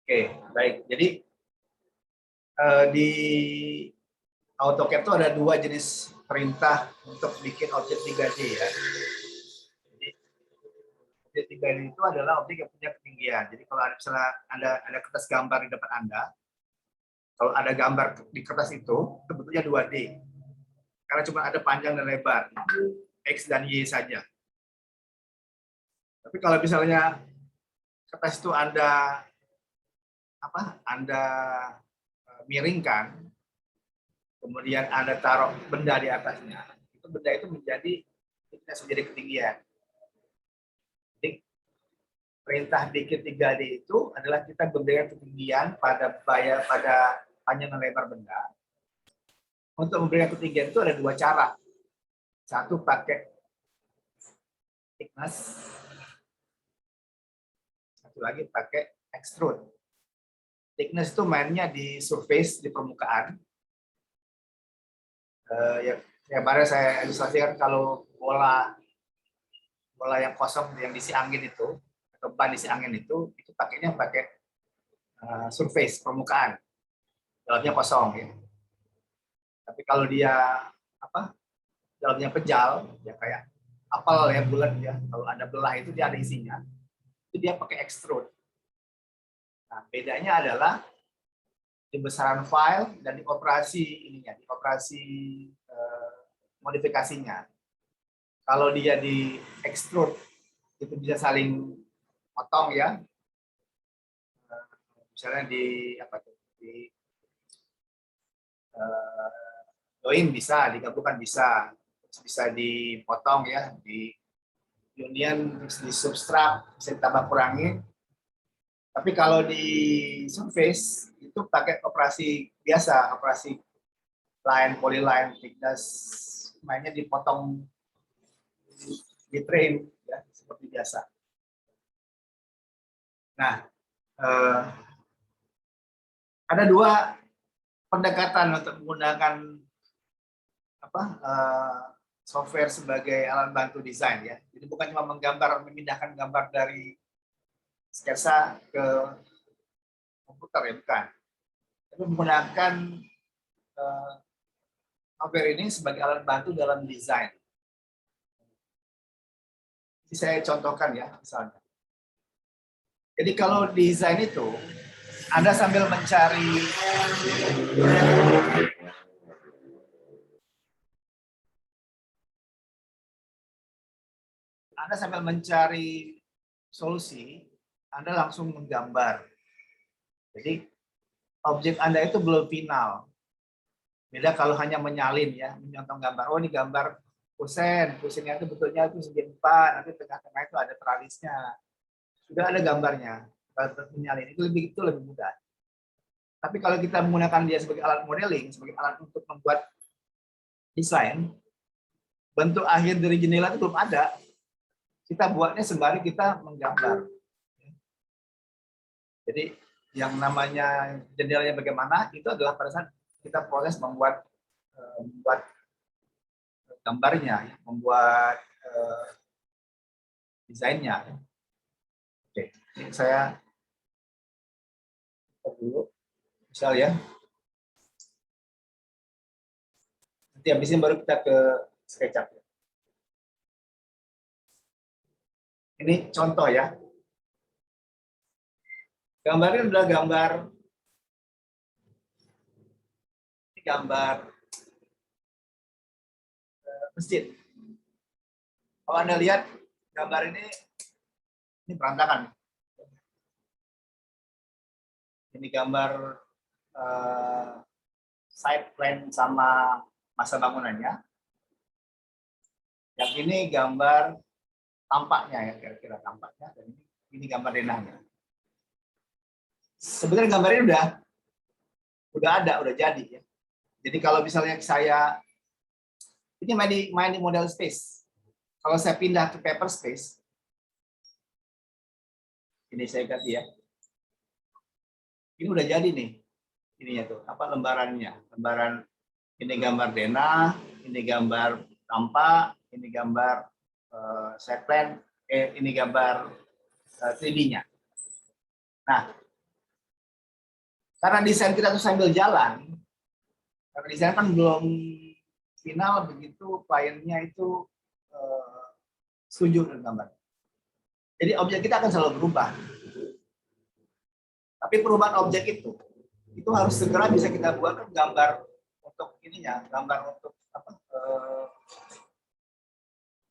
Oke, baik. Jadi di AutoCAD itu ada dua jenis perintah untuk bikin objek 3D ya. Jadi objek 3D itu adalah objek yang punya ketinggian. Jadi kalau ada misalnya ada kertas gambar di depan Anda, kalau ada gambar di kertas itu bentuknya 2D. Karena cuma ada panjang dan lebar, X dan Y saja. Tapi kalau misalnya kertas itu Anda miringkan, kemudian Anda taruh benda di atasnya, itu benda itu menjadi ketinggian. Jadi perintah bikin 3D itu adalah kita memberikan ketinggian pada panjang dan lebar benda. Untuk memberikan ketinggian itu ada dua cara. Satu pakai thickness, satu lagi pakai extrude. Thickness itu mainnya di surface, di permukaan. Yang kemarin saya ilustrasikan kalau bola yang kosong yang diisi angin itu, atau ban isi angin itu pakainya pakai surface, permukaan. Dalamnya kosong ya. Tapi kalau dia dalamnya pejal, ya kayak apel ya, bulat ya. Kalau ada belah itu dia ada isinya. Itu dia pakai extrude. Nah, bedanya adalah di besaran file dan di operasi ininya, di operasi modifikasinya. Kalau dia di extrude itu bisa saling potong ya. Misalnya di join bisa, digabungkan bisa dipotong ya, di union, di substrak bisa ditambah kurangi. Tapi kalau di surface itu pakai operasi biasa, operasi line, polyline, thickness, mainnya dipotong, di trim ya, seperti biasa. Nah, ada dua pendekatan untuk menggunakan software sebagai alat bantu desain ya. Jadi bukan cuma memindahkan gambar dari sketsa ke komputer ya, bukan. Tapi menggunakan software ini sebagai alat bantu dalam desain. Jadi saya contohkan ya, misalnya. Jadi kalau desain itu, Anda sambil mencari solusi, Anda langsung menggambar. Jadi objek Anda itu belum final. Beda kalau hanya menyalin ya, menyontong gambar. Oh, ini gambar kusennya itu betulnya itu segi 4, nanti tengah-tengah itu ada tralisnya. Sudah ada gambarnya. Menyalin itu lebih mudah. Tapi kalau kita menggunakan dia sebagai alat modeling, sebagai alat untuk membuat desain, bentuk akhir dari jendela itu belum ada. Kita buatnya sembari kita menggambar. Jadi yang namanya jendelanya bagaimana, itu adalah pada saat kita proses membuat gambarnya, membuat desainnya. Oke, ini saya dulu, misal ya. Nanti habis ini baru kita ke SketchUp. Ini contoh ya. Gambar ini adalah gambar masjid. Kalau Anda lihat gambar ini berantakan. Ini gambar side plan sama masa bangunannya. Yang ini gambar tampaknya ya, kira-kira tampaknya, dan ini gambar denahnya. Sebenarnya gambar ini udah jadi ya. Jadi kalau misalnya saya ini main di model space. Kalau saya pindah ke paper space, ini saya ganti ya. Ini udah jadi nih. Ininya tuh, lembarannya. Lembaran ini gambar denah, ini gambar tampak, ini gambar set plan, ini gambar 3D-nya. Nah, Karena desain kita tuh sambil jalan, karena desain kan belum final, begitu kliennya itu setuju dengan gambar. Jadi objek kita akan selalu berubah. Tapi perubahan objek itu harus segera bisa kita buatkan gambar untuk ininya, gambar untuk apa?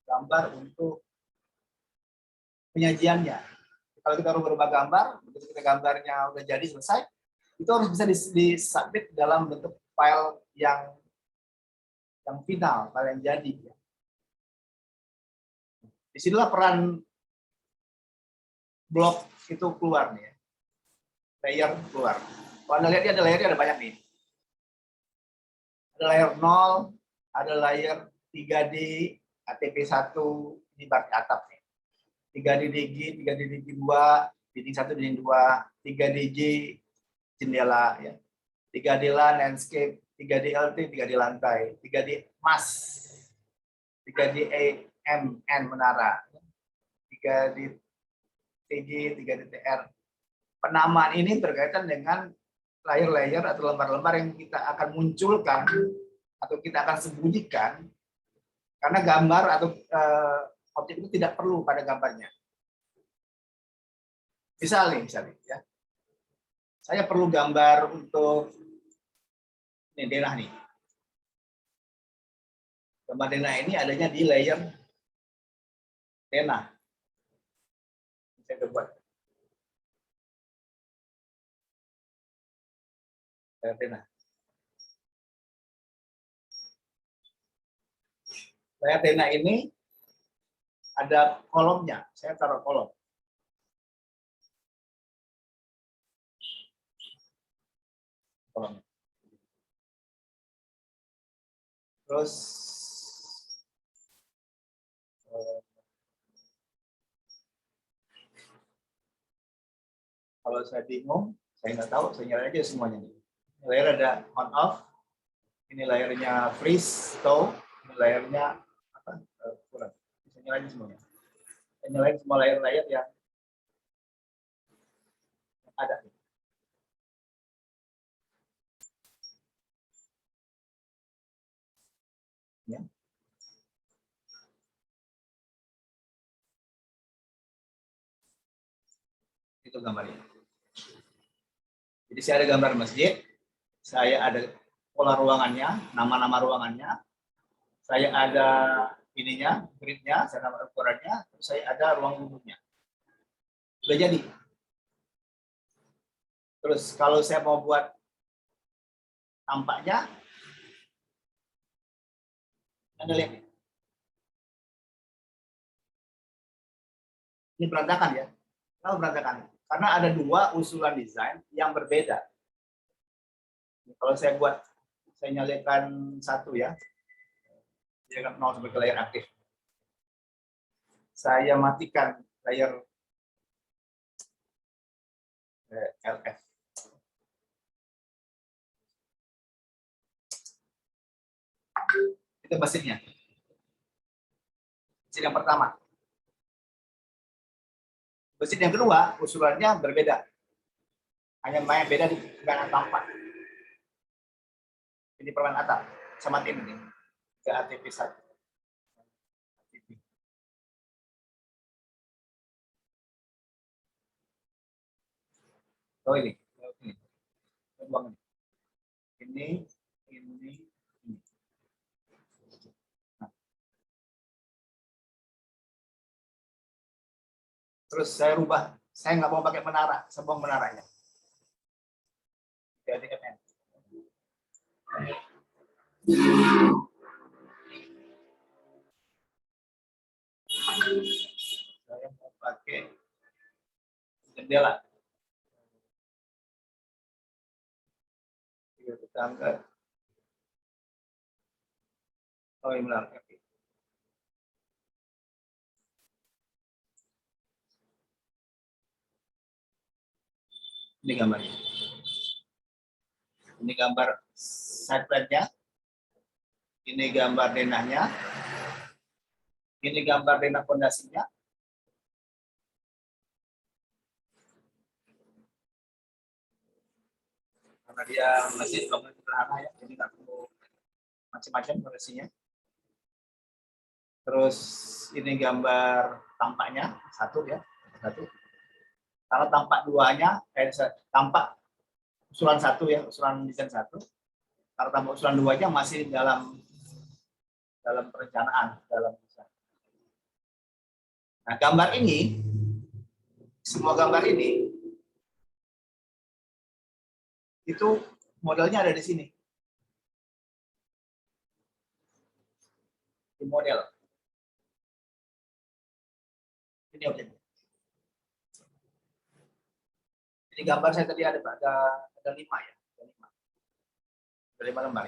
Gambar untuk penyajiannya. Kalau kita berubah gambar, begitu kita gambarnya udah jadi selesai, itu harus bisa disubmit dalam bentuk file yang final, file yang jadi. Disinilah peran blok itu keluar nih, layer keluar. Kalau Anda lihat ada layernya ada banyak nih. Ada layer 0, ada layer 3D, ATP1, ini batik atap nih. 3D DG, 3D DG 2, dinding 1, dinding 2, 3DJ jendela ya. 3D landscape, 3D LT, 3D lantai, 3D mas, 3D MN menara, 3D TG, 3D TR. Penamaan ini berkaitan dengan layer-layer atau lembar-lembar yang kita akan munculkan atau kita akan sembunyikan karena gambar atau objek itu tidak perlu pada gambarnya. Misalnya ya, saya perlu gambar untuk ini denah nih. Gambar denah ini adanya di layer denah. Saya buat layer denah. Layer denah ini ada kolomnya. Saya taruh kolom. Kolomnya. Terus kalau saya bingung, saya nggak tahu, saya nyalain aja semuanya. Layer ada on off, ini layernya freeze, tow, ini layernya apa? Kurang. Saya nyalain semuanya. Saya nyalain semua layer-layer yang ada. Ya. Itu gambarnya. Jadi saya ada gambar masjid, saya ada pola ruangannya, nama-nama ruangannya, saya ada ininya, gridnya, saya nama ukurannya, terus saya ada ruang wudhunya. Sudah jadi. Terus kalau saya mau buat tampaknya, Anda lihat nih. Ini berantakan ya. Kalau berantakan, karena ada dua usulan desain yang berbeda. Kalau saya buat, saya nyalakan satu ya, nyalakan 0 sebagai layar aktif. Saya matikan layar LF. Itu mesinnya. Mesin yang pertama. Mesin yang kedua, usulannya berbeda. Hanya main beda di permukaan tampak. Ini permukaan atap. Sama tim ini. Ke ATP1. Oh ini. Ini. Nah. Terus saya rubah. Saya nggak mau pakai menara. Saya buang menaranya. Jadi FN. Saya mau pakai jendela. Kita angkat. Oh ini benar. Ini gambarnya. Ini gambar side plan-nya. Ini gambar denahnya. Ini gambar denah fondasinya. karena dia masih bangunan sederhana ya, jadi nggak perlu macam-macam prosesinya. Terus ini gambar tampaknya satu ya, satu. Kalau tampak duanya, tampak usulan satu ya, usulan desain satu. Kalau tampak usulan duanya masih dalam perencanaan, dalam desain. Nah, gambar ini, semua gambar ini, itu modelnya ada di sini. Di model. Ini objeknya. Jadi gambar saya tadi ada 5 ya. Ada 5 lembar.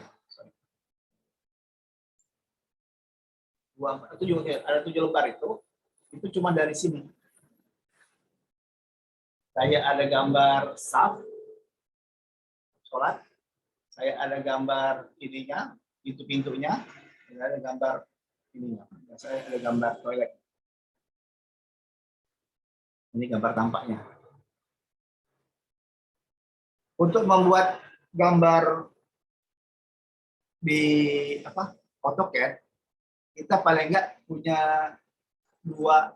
Ada 7 lembar itu cuma dari sini. Saya ada gambar saf, sholat. Saya ada gambar ininya, pintunya. Saya ada gambar ininya. Saya ada gambar toilet. Ini gambar tampaknya. Untuk membuat gambar di AutoCAD, kita paling enggak punya dua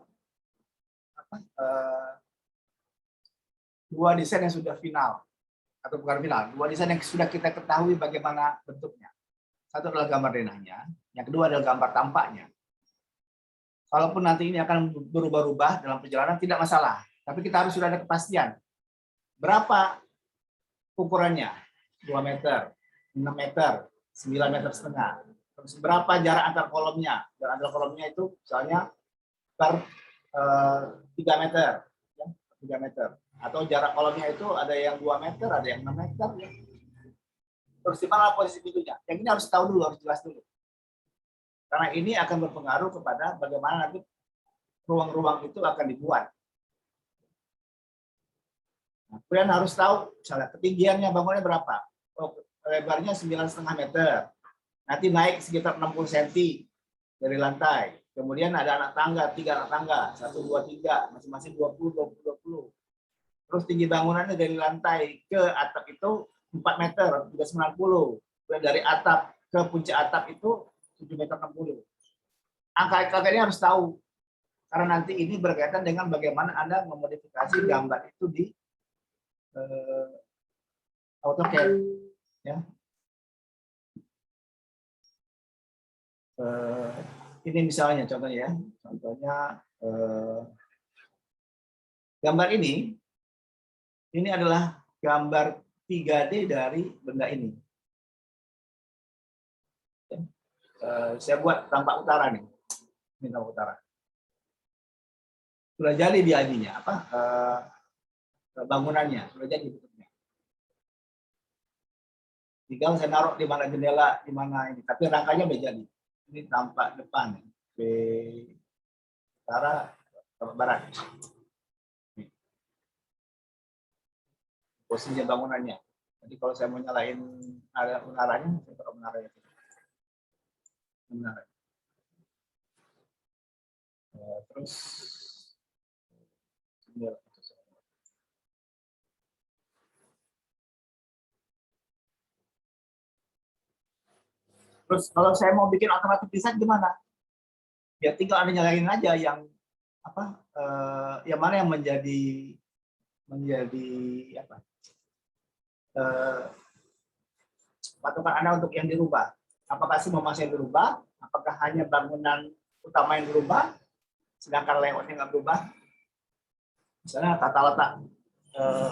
desain yang sudah final, atau bukan final, 2 desain yang sudah kita ketahui bagaimana bentuknya. Satu adalah gambar denahnya, yang kedua adalah gambar tampaknya. Kalaupun nanti ini akan berubah-ubah dalam perjalanan, tidak masalah. Tapi kita harus sudah ada kepastian. Berapa ukurannya? 2 meter, 6 meter, 9 meter setengah. Terus berapa jarak antar kolomnya? Jarak antar kolomnya itu misalnya per 3 meter. Ya, 3 meter. Atau jarak kolomnya itu ada yang 2 meter, ada yang 6 meter. Ya. Terus di mana posisi pintunya? Yang ini harus tahu dulu, harus jelas dulu. Karena ini akan berpengaruh kepada bagaimana nanti ruang-ruang itu akan dibuat. Nah, kalian harus tahu, misalnya ketinggiannya bangunnya berapa? Oh, lebarnya 9,5 meter. Nanti naik sekitar 60 cm dari lantai. Kemudian ada anak tangga, 3 anak tangga, 1, 2, 3, masing-masing 20, 20, 20. Terus tinggi bangunannya dari lantai ke atap itu 4 meter, 390. Kemudian dari atap ke puncak atap itu 7,60 meter. Angka-angka ini harus tahu. Karena nanti ini berkaitan dengan bagaimana Anda memodifikasi gambar itu di AutoCAD. Ya. Ini misalnya contohnya ya. Contohnya gambar ini adalah gambar 3D dari benda ini. Saya buat tampak utara nih. Ini tampak utara. Sudah jadi dia ininya apa? Bangunannya sudah jadi bentuknya. Tinggal saya naruh di mana jendela, di mana ini. Tapi rangkanya udah jadi. Ini tampak depan, di utara, tampak barat. Posisinya bangunannya. Jadi kalau saya mau nyalain ada menaranya, saya taruh menaranya. Menara. Terus kalau saya mau bikin alternatif desain gimana? Ya tinggal Anda nyalain aja yang apa? Yang mana yang menjadi apa? Patokan Anda untuk yang dirubah. Apakah semua masih yang dirubah? Apakah hanya bangunan utama yang dirubah? Sedangkan layoutnya nggak berubah? Misalnya tata letak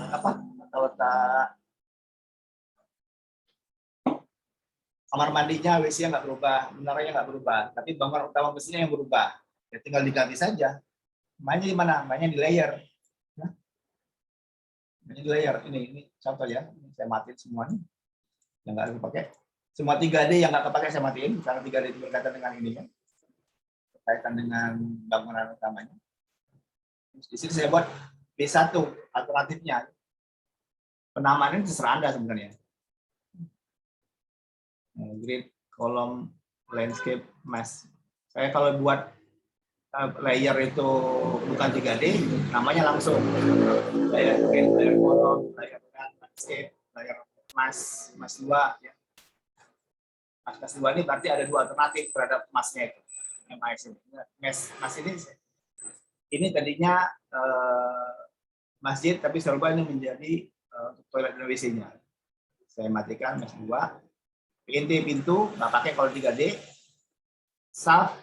tata letak kamar mandinya, WC-nya nggak berubah, menaranya nggak berubah, tapi bangunan utama mesinnya yang berubah. Ya tinggal diganti saja. Mainnya di mana? Mainnya di layer. Ya. Mainnya di layer. Ini contoh ya. Ini saya matiin semuanya. Yang nggak dipakai. Semua 3D yang nggak kepakai saya matiin, karena 3D itu berkaitan dengan ini kan. Berkaitan dengan bangunan utamanya. Di sini saya buat B1 alternatifnya. Penamaannya terserah Anda sebenarnya. Grid, kolom, landscape, mesh. Saya kalau buat layer itu bukan 3D, namanya langsung layer grid, layer kolom, layer landscape, layer mas 2 ya. Mas 2 ini berarti ada 2 alternatif terhadap masnya itu. MAS ini. Mas ini tadinya masjid, tapi saya ubah ini menjadi toilet dan WC-nya. Saya matikan mas 2. PNT pintu nggak pakai kalau 3D. Saf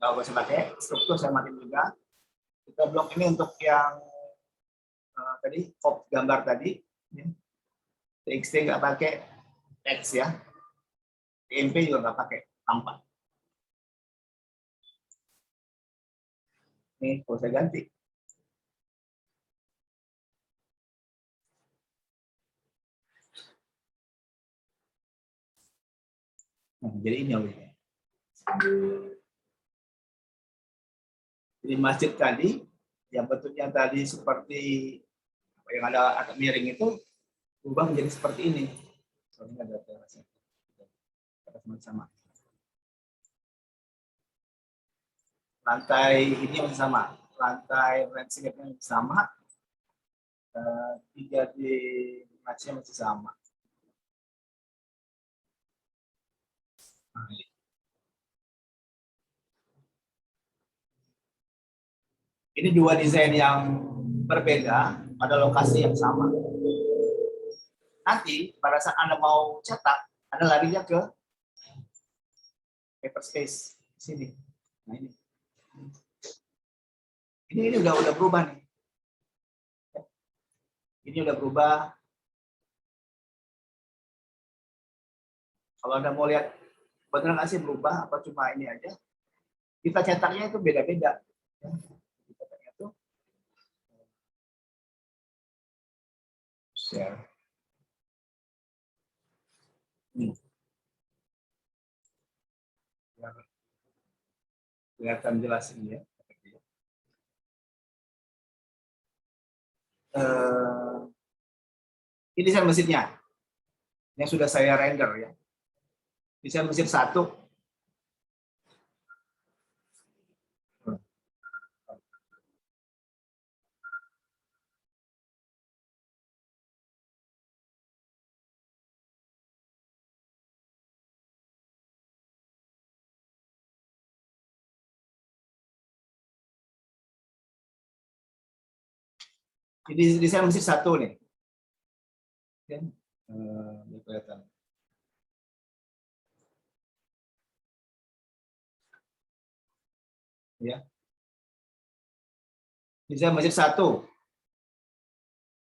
nggak usah pakai. Struktur saya matiin juga. Kita blok ini untuk yang tadi gambar tadi. TXT nggak pakai, X ya. TMP juga nggak pakai, tampak. Ini kalau saya ganti. Nah, jadi ini olehnya. Jadi masjid tadi, yang bentuknya tadi seperti yang ada atap miring itu, berubah menjadi seperti ini. Soalnya ada terasnya. Sama-sama. Lantai ini masih sama. Lantai landscape-nya masih sama. 3D match-nya masih sama. Ini 2 desain yang berbeda pada lokasi yang sama. Nanti pada saat Anda mau cetak, Anda larinya ke Paperspace sini. Nah ini. Ini udah berubah nih. Ini udah berubah. Kalau Anda mau lihat beneran nggak sih berubah apa cuma ini aja? Kita cetaknya itu beda-beda. Cetaknya itu share. Kelihatan jelas ini ya. Ini desain mesinnya yang sudah saya render ya. Desain mesin 1. Ini desain mesin 1 nih. Ya. Kelihatan. Ya. Desain mesin 1.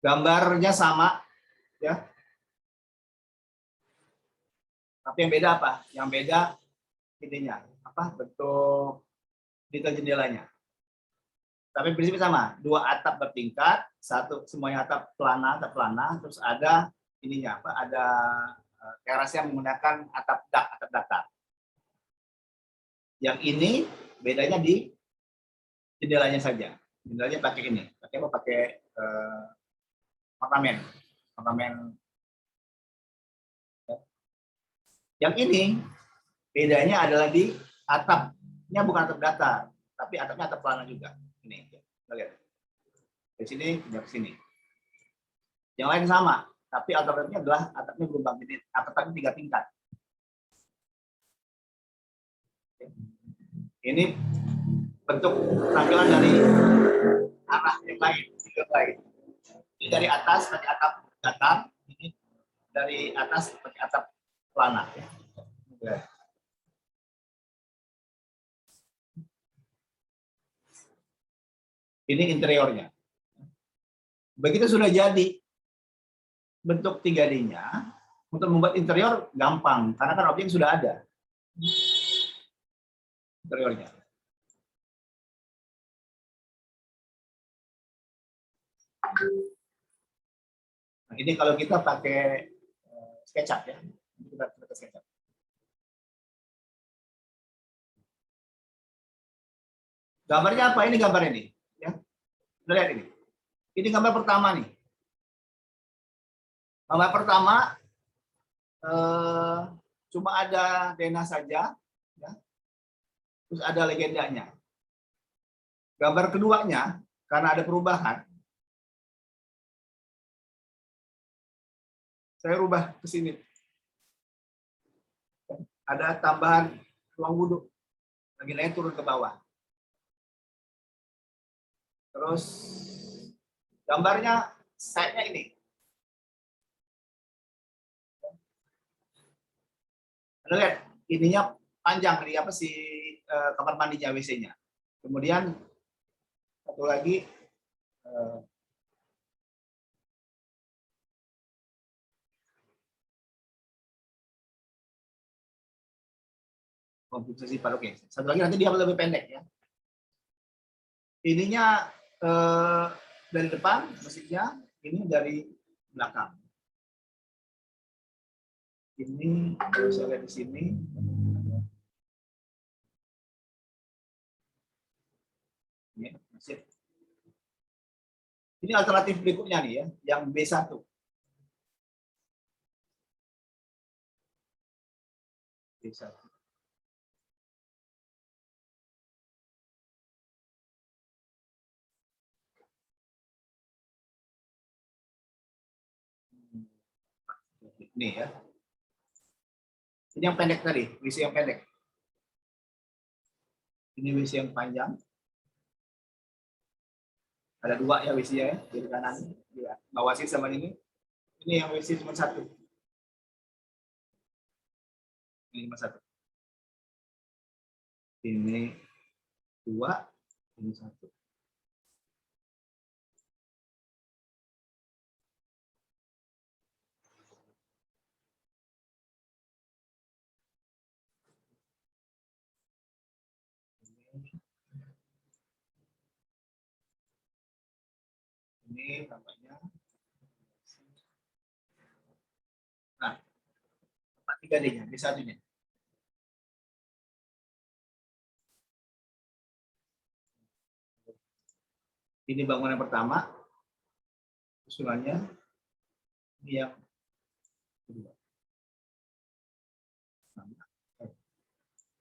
Gambarnya sama ya. Tapi yang beda apa? Yang beda ininya, apa? Bentuk detail jendelanya. Tapi prinsipnya sama, 2 atap bertingkat, semuanya atap pelana, terus ada ininya apa? Ada teras yang menggunakan atap datar. Yang ini bedanya di jendelanya saja. Jendelanya pakai ini, pakai ornamen. Yang ini bedanya adalah di atapnya, bukan atap datar, tapi atapnya atap pelana juga. Ini, kita lihat. Dari sini pindah ke sini. Yang lain sama, tapi atapnya adalah atapnya berubah jadi atapnya 3 tingkat. Ini bentuk tampilan dari arah yang lain, Ini dari atas pakai atap datar, ini dari atas pakai atap pelana. Ini interiornya. Begitu sudah jadi bentuk 3D-nya, untuk membuat interior gampang, karena kan objek sudah ada. Interiornya. Nah, ini kalau kita pakai SketchUp ya. Kita pakai SketchUp. Gambarnya apa? Ini gambar ini. Ya. Lihat ini. Ini gambar pertama nih. Gambar pertama cuma ada denah saja, ya. Terus ada legendanya. Gambar keduanya karena ada perubahan, Saya rubah ke sini. Ada tambahan ruang wudhu. Lagi naik turun ke bawah. Terus gambarnya side-nya ini. Anda lihat, ininya panjang nih apa sih kamar mandinya WC-nya. Kemudian satu lagi komposisi oke. Satu lagi nanti dia lebih pendek ya. Ininya dari depan musiknya, ini dari belakang. Ini kalau saya lihat di sini. Ini masih. Ini alternatif berikutnya nih ya, yang B1. B1. Ini ya. Ini yang pendek tadi, WC yang pendek. Ini WC yang panjang. Ada dua ya WC ya, kiri kanan. Ya, bawah sini sama ini. Ini yang WC cuma satu. Ini cuma satu. Ini dua, ini satu. Ini namanya. Nah, 3D-nya, B1-nya. Ini bangunan pertama, usulannya. Ini yang kedua.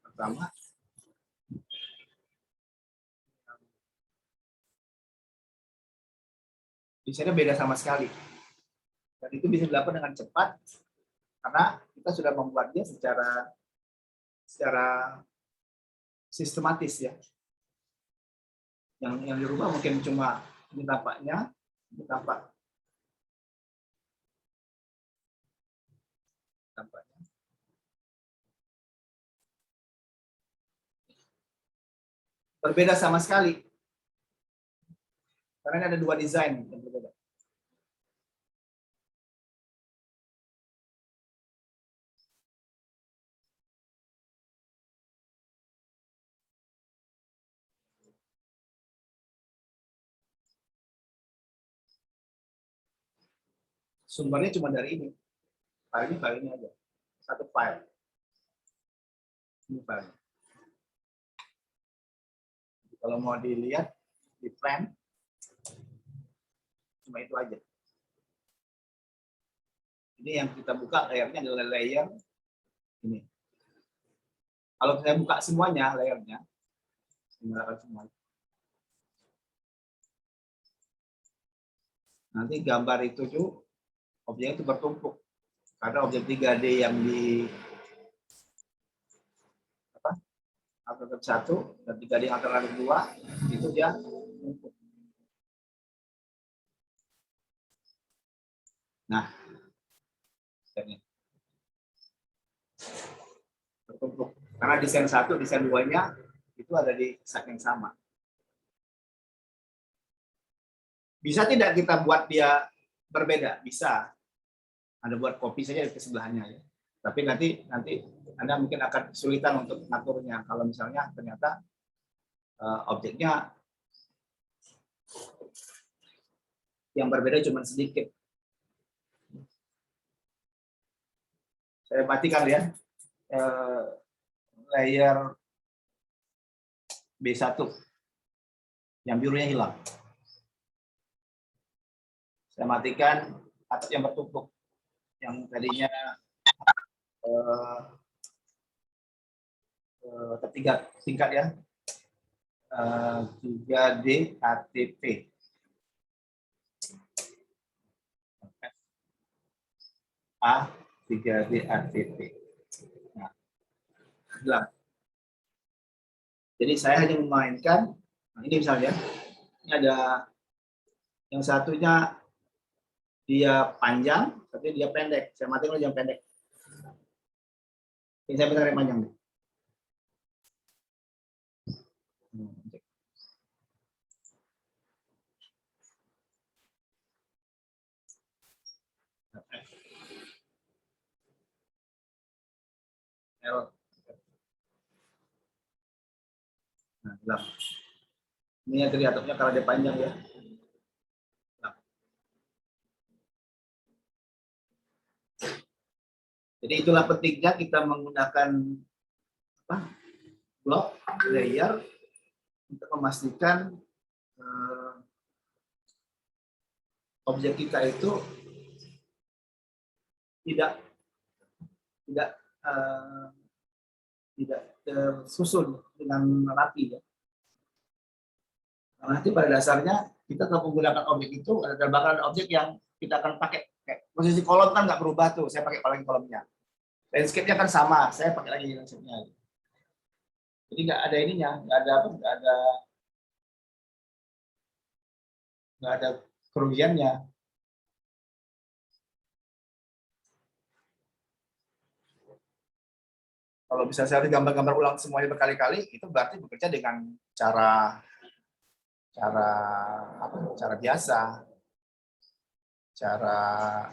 Pertama. Desainnya beda sama sekali. Dan itu bisa dilakukan dengan cepat karena kita sudah membuatnya secara sistematis ya. Yang dirubah mungkin cuma ini tampaknya, ini tampaknya. Berbeda sama sekali. Karena ini ada dua desain yang berbeda. Sumbernya cuma dari ini. File ini aja. Satu file. Ini file. Kalau mau dilihat di plan, cuma itu aja. Ini yang kita buka layarnya adalah layer ini. Kalau saya buka semuanya layarnya, semuanya. Nanti gambar itu tuh objeknya itu bertumpuk. Karena objek 3D yang di alternatif 1 dan 3D alternatif 2 itu dia tumpuk. Nah, ini bertumpuk. Karena desain 1, desain 2-nya itu ada di set yang sama. Bisa tidak kita buat dia berbeda? Bisa. Anda buat copy saja ke sebelahnya ya. Tapi nanti Anda mungkin akan kesulitan untuk mengaturnya kalau misalnya ternyata objeknya yang berbeda cuma sedikit. Saya matikan ya layer B1 yang birunya hilang. Saya matikan atap yang bertumpuk yang tadinya ketiga tingkat ya 3D ATP. A3D ATP. Nah, jadi saya hanya memainkan, nah ini misalnya, ini ada yang satunya dia panjang, tapi dia pendek. Saya matikan yang pendek. Ini saya pindah yang panjang. Nah, gelap. Ini yang kelihatan karena dia panjang ya. Gelap. Jadi itulah pentingnya kita menggunakan blok layer untuk memastikan objek kita itu tidak tersusun dengan rapi ya. Nah, nanti pada dasarnya kita kalau menggunakan objek itu ada bakal ada objek yang kita akan pakai. Kayak posisi kolom kan nggak berubah tuh, saya pakai lagi kolomnya. Landscape-nya kan sama, saya pakai lagi landscape-nya. Jadi nggak ada ininya, nggak ada kerugiannya. Kalau bisa saya gambar-gambar ulang semuanya berkali-kali, itu berarti bekerja dengan cara biasa, cara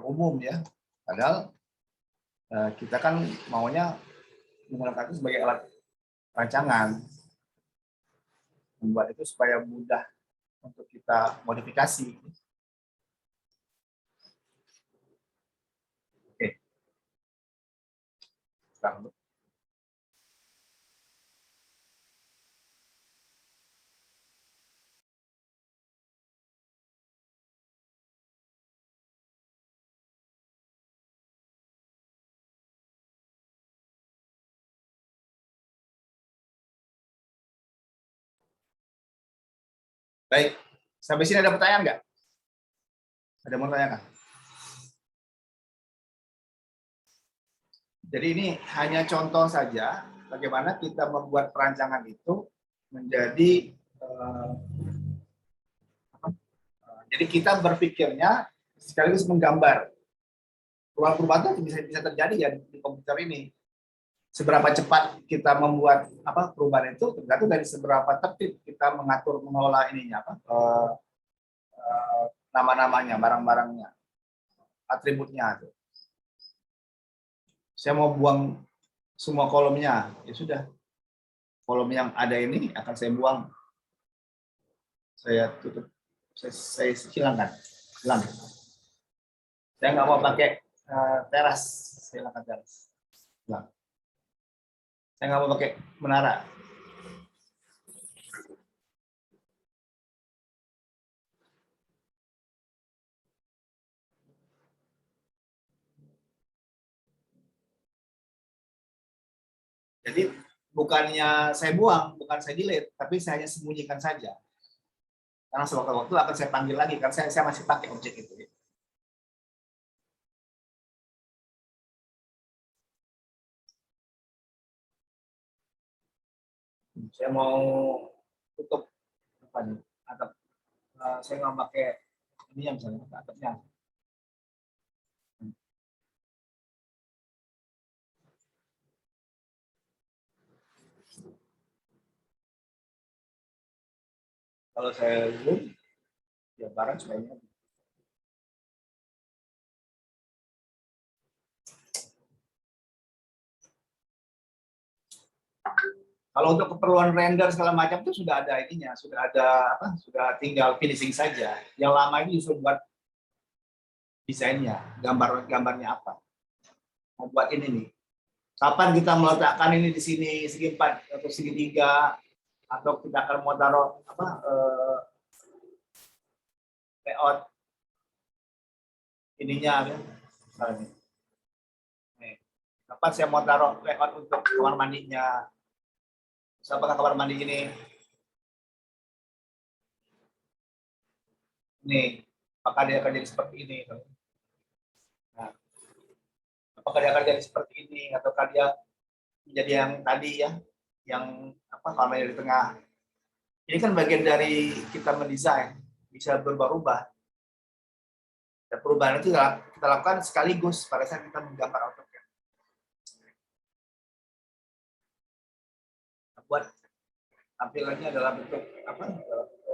umum ya. Padahal kita kan maunya menggunakan itu sebagai alat rancangan, membuat itu supaya mudah untuk kita modifikasi. Oke. Sekarang. Baik, sampai sini ada pertanyaan nggak? Ada mau tanyakan? Jadi ini hanya contoh saja bagaimana kita membuat perancangan itu menjadi jadi kita berpikirnya sekaligus menggambar. Perubahan-perubahan itu bisa terjadi ya di komputer ini. Seberapa cepat kita membuat perubahan itu tergantung dari seberapa tertib kita mengelola ininya nama-namanya, barang-barangnya, atributnya. Saya mau buang semua kolomnya, ya sudah. Kolom yang ada ini akan saya buang, saya tutup, saya hilangkan, hilang. Saya nggak mau pakai teras, saya hilangkan teras. Hilang. Saya nggak mau pakai menara. Jadi bukannya saya buang, bukan saya delete, tapi saya hanya sembunyikan saja. Karena sewaktu-waktu akan saya panggil lagi, karena saya masih pakai objek itu. Saya mau tutup apa nih? Atap. Saya nggak pakai ini yang misalnya atapnya. Kalau saya zoom, ya barang sebenarnya. Kalau untuk keperluan render segala macam itu sudah ada ininya, sudah ada sudah tinggal finishing saja. Yang lama ini justru buat desainnya, gambarnya apa. Membuat ini nih. Kapan kita meletakkan ini di sini segi 4 atau segi 3, atau kita akan mau taruh layout ininya kan. Kapan saya mau taruh layout untuk kamar mandinya. Apakah kamar mandi ini apakah dia akan jadi seperti ini? Nah, apakah dia akan jadi seperti ini ataukah dia menjadi yang tadi ya, yang apa kamera di tengah. Ini kan bagian dari kita mendesain, bisa berubah-ubah. Dan perubahan itu kita lakukan sekaligus pada saat kita menggambar AutoCAD. Buat tampilannya dalam bentuk apa? Dalam bentuk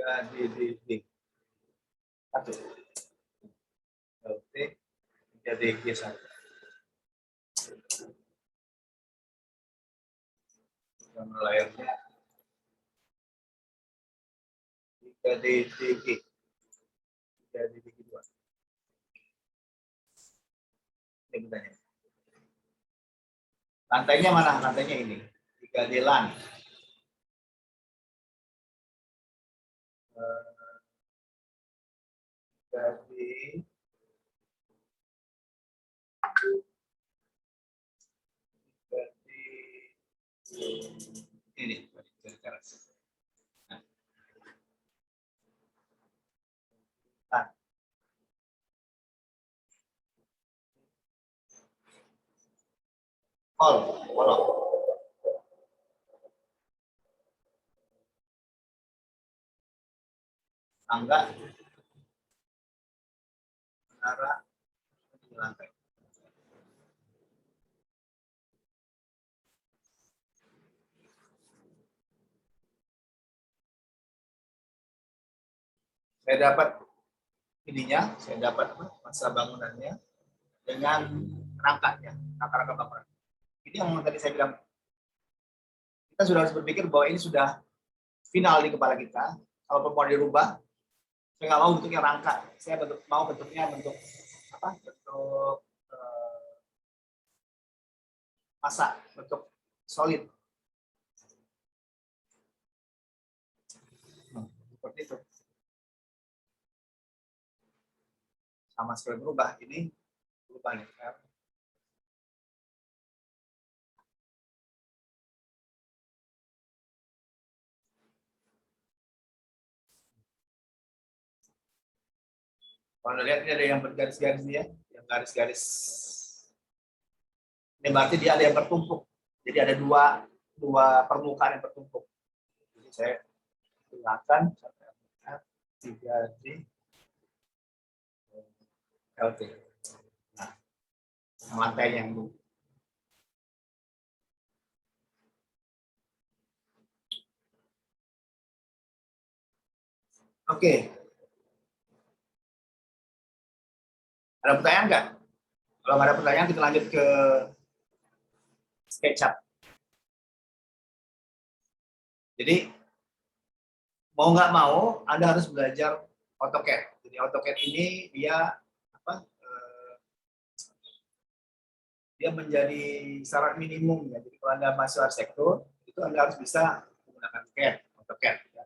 3D. D. Satu. LT 3DG1. Nama layarnya 3DG. 3DG2. Ini benarnya. Lantainya mana? Lantainya ini. 3D LAN. Jadi ini nah. Kolom. Tangga, menara, di lantai. Saya dapat ininya, saya dapat masa bangunannya dengan rangkanya, rangka-rangka bangunan. Ini yang tadi saya bilang, kita sudah harus berpikir bahwa ini sudah final di kepala kita. Kalau mau dirubah, saya nggak mau bentuknya rangka, saya mau bentuknya bentuk apa? Bentuk masa, bentuk solid. Seperti itu. Sama sekali berubah, ini berubah nih. Kalau lihat ini ada yang bergaris-garis ya, yang garis-garis. Ini berarti dia ada yang bertumpuk. Jadi ada dua permukaan yang bertumpuk. Jadi saya gunakan 3D LT. Nah, yang lantainya yang dulu. Oke. Ada pertanyaan nggak? Kalau nggak ada pertanyaan, kita lanjut ke SketchUp. Jadi mau nggak mau, Anda harus belajar AutoCAD. Jadi AutoCAD ini dia apa? Dia menjadi syarat minimum ya. Jadi kalau Anda masuk arsitektur, itu Anda harus bisa menggunakan CAD, AutoCAD. Ya.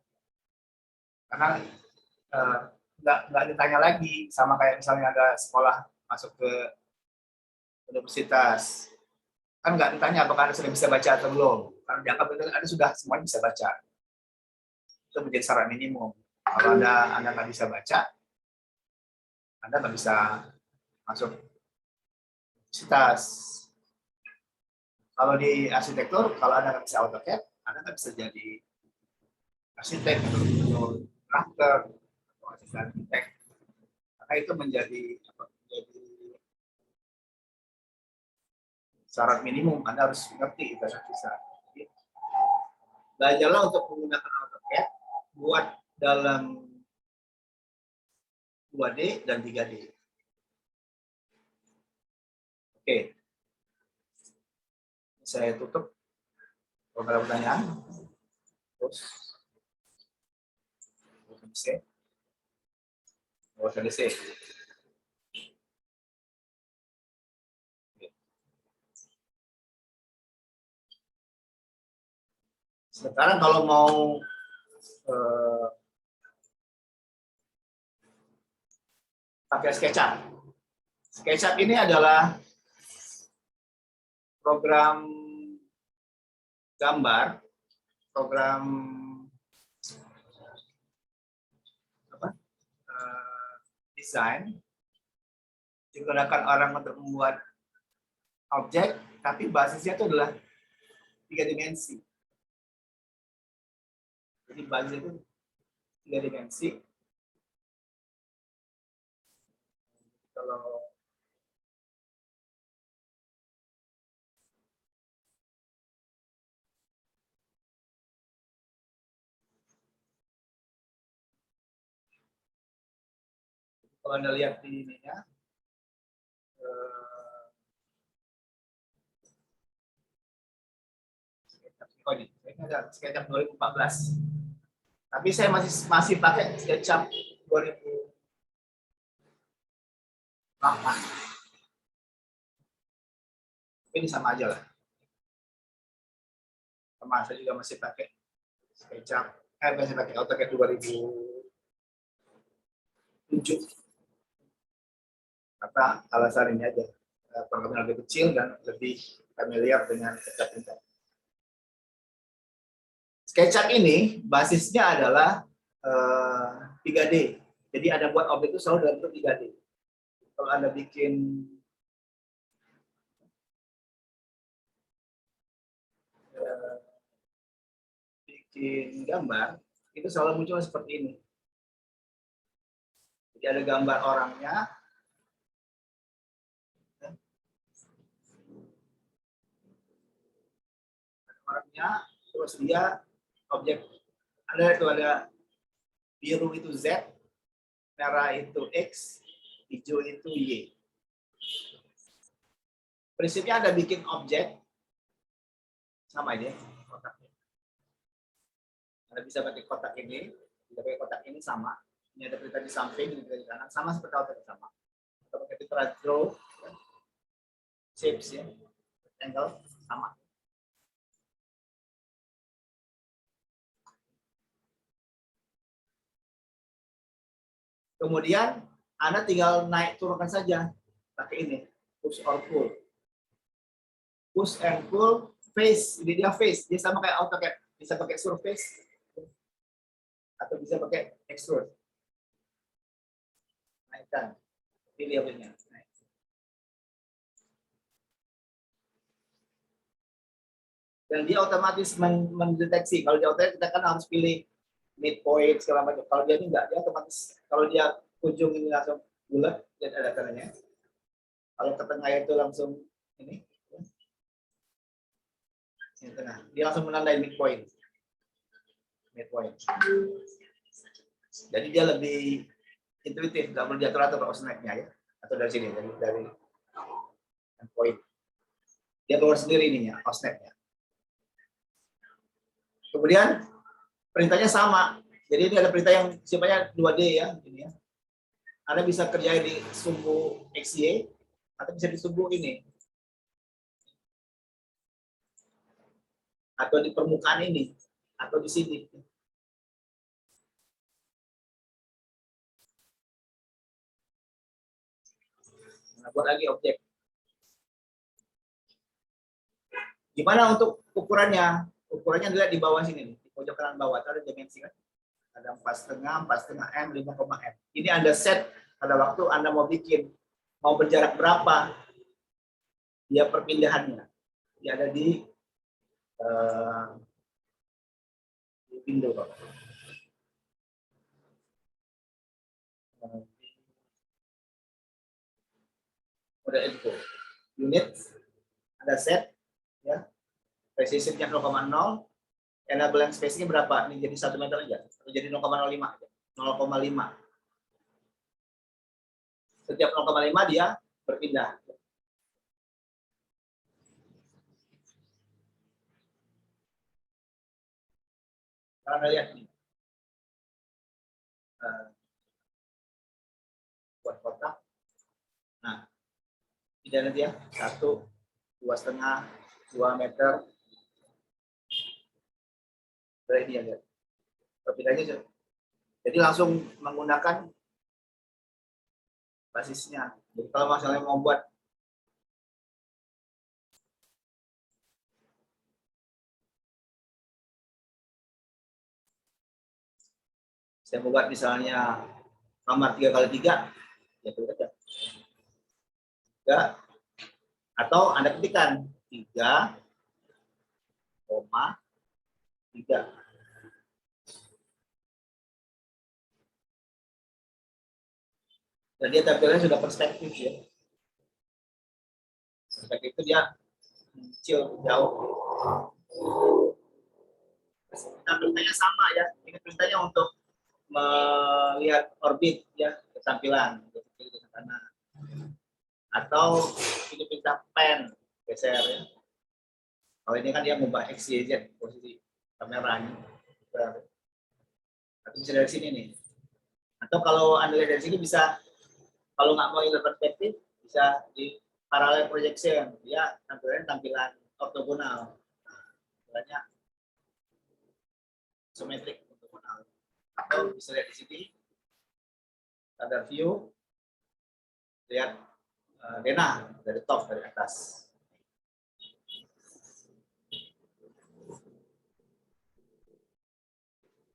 Karena nggak ditanya lagi sama kayak misalnya ada sekolah masuk ke universitas, kan nggak ditanya apakah Anda sudah bisa baca atau belum, karena dianggap Anda sudah semuanya bisa baca. Itu menjadi syarat minimum. Kalau Anda nggak bisa baca, Anda nggak bisa masuk universitas. Kalau di arsitektur, kalau Anda nggak bisa AutoCAD, Anda nggak bisa jadi arsitek atau drafter atau asisten arsitek. Karena itu menjadi syarat minimum. Anda harus mengerti itu bisa. Belajarlah untuk menggunakan AutoCAD buat dalam 2D dan 3D. Oke. Saya tutup beberapa pertanyaan. Terus selesai. Sekarang kalau mau pakai SketchUp. SketchUp ini adalah program gambar, program desain, digunakan orang untuk membuat objek, tapi basisnya itu adalah 3 dimensi. Jadi basis itu 3 dimensi. Kalau Anda lihat di ini ya, ini ada SketchUp 2014. Tapi saya masih pakai SketchUp 2008. Ini sama aja lah. Sama saya juga masih pakai SketchUp, masih pakai AutoCAD 2007. Karena alasan ini aja, programnya lebih kecil dan lebih familiar dengan SketchUp. SketchUp ini basisnya adalah 3D. Jadi Anda buat objek itu selalu dalam bentuk 3D. Kalau Anda bikin gambar, itu selalu muncul seperti ini. Jadi ada gambar orangnya, terus dia objek, ada biru itu Z, merah itu X, hijau itu Y. Prinsipnya Anda bikin objek sama aja kotaknya. Anda bisa pakai kotak ini, bisa pakai kotak ini sama. Ini ada perintah di samping, ini perintah di kanan, sama seperti kotak sama. Atau pakai perintah draw, shapes ya, rectangle sama. Kemudian Anda tinggal naik turunkan saja pakai ini, push or pull. Push and pull, face, ini dia face, dia sama kayak AutoCAD, bisa pakai surface atau bisa pakai extrude. Naikkan, pilih objeknya. Dan dia otomatis mendeteksi. Kalau di AutoCAD kita kan harus pilih midpoint segala macam. Kalau dia ini enggak, dia otomatis. Kalau dia ujung ini langsung bulat, dan ada tandanya. Kalau ke tengah itu langsung ini tengah, dia langsung menandai midpoint. Jadi dia lebih intuitif, nggak perlu diatur-atur osnetnya ya, atau dari sini dari point. Dia keluar sendiri ininya, osnetnya. Kemudian perintahnya sama. Jadi ini ada perintah yang sifatnya 2D ya, ini ya. Anda bisa kerjain di sumbu XY atau bisa di sumbu ini. Atau di permukaan ini atau di sini. Nah, buat lagi objek. Gimana untuk ukurannya? Ukurannya dilihat di bawah sini nih, di pojok kanan bawah ada dimensi kan? Ada 4,5, 4,5 M, 5,M. Ini Anda set pada waktu Anda mau bikin, mau berjarak berapa dia perpindahannya. Dia ada di window Pak. Model info. Unit ada set ya. Precisionnya 0,0. Enable spacing berapa? Ini jadi 1 meter aja. Atau jadi 0,05 aja. 0,5. Setiap 0,5 dia berpindah. Kalau Anda lihat nih. Buat kotak. Nah, tidak nanti ya. 1, 2,5, 2 meter. Berarti ya, lihat. Perpindahannya jadi langsung menggunakan basisnya. Jadi kalau misalnya mau buat saya mau buat misalnya kamar 3x3, ya itu aja. 3, atau Anda ketikkan 3,3. Dan dia tampilannya sudah perspektif ya. Perspektif itu dia kecil, jauh. Nah, perintahnya sama ya. Ini perintahnya untuk melihat orbit ya, ketampilan ke kanan. Atau ini perintah pen, geser ya. Kalau ini kan dia mengubah X, Y, Z posisi kameranya. Tapi bisa dari sini nih. Atau kalau Anda lihat dari sini bisa, kalau nggak mau inner perspektif, bisa di parallel projection. Ya, tampilan ortogonal. Tampilannya isometrik ortogonal. Atau bisa lihat di sini, standar view, lihat denah dari top, dari atas.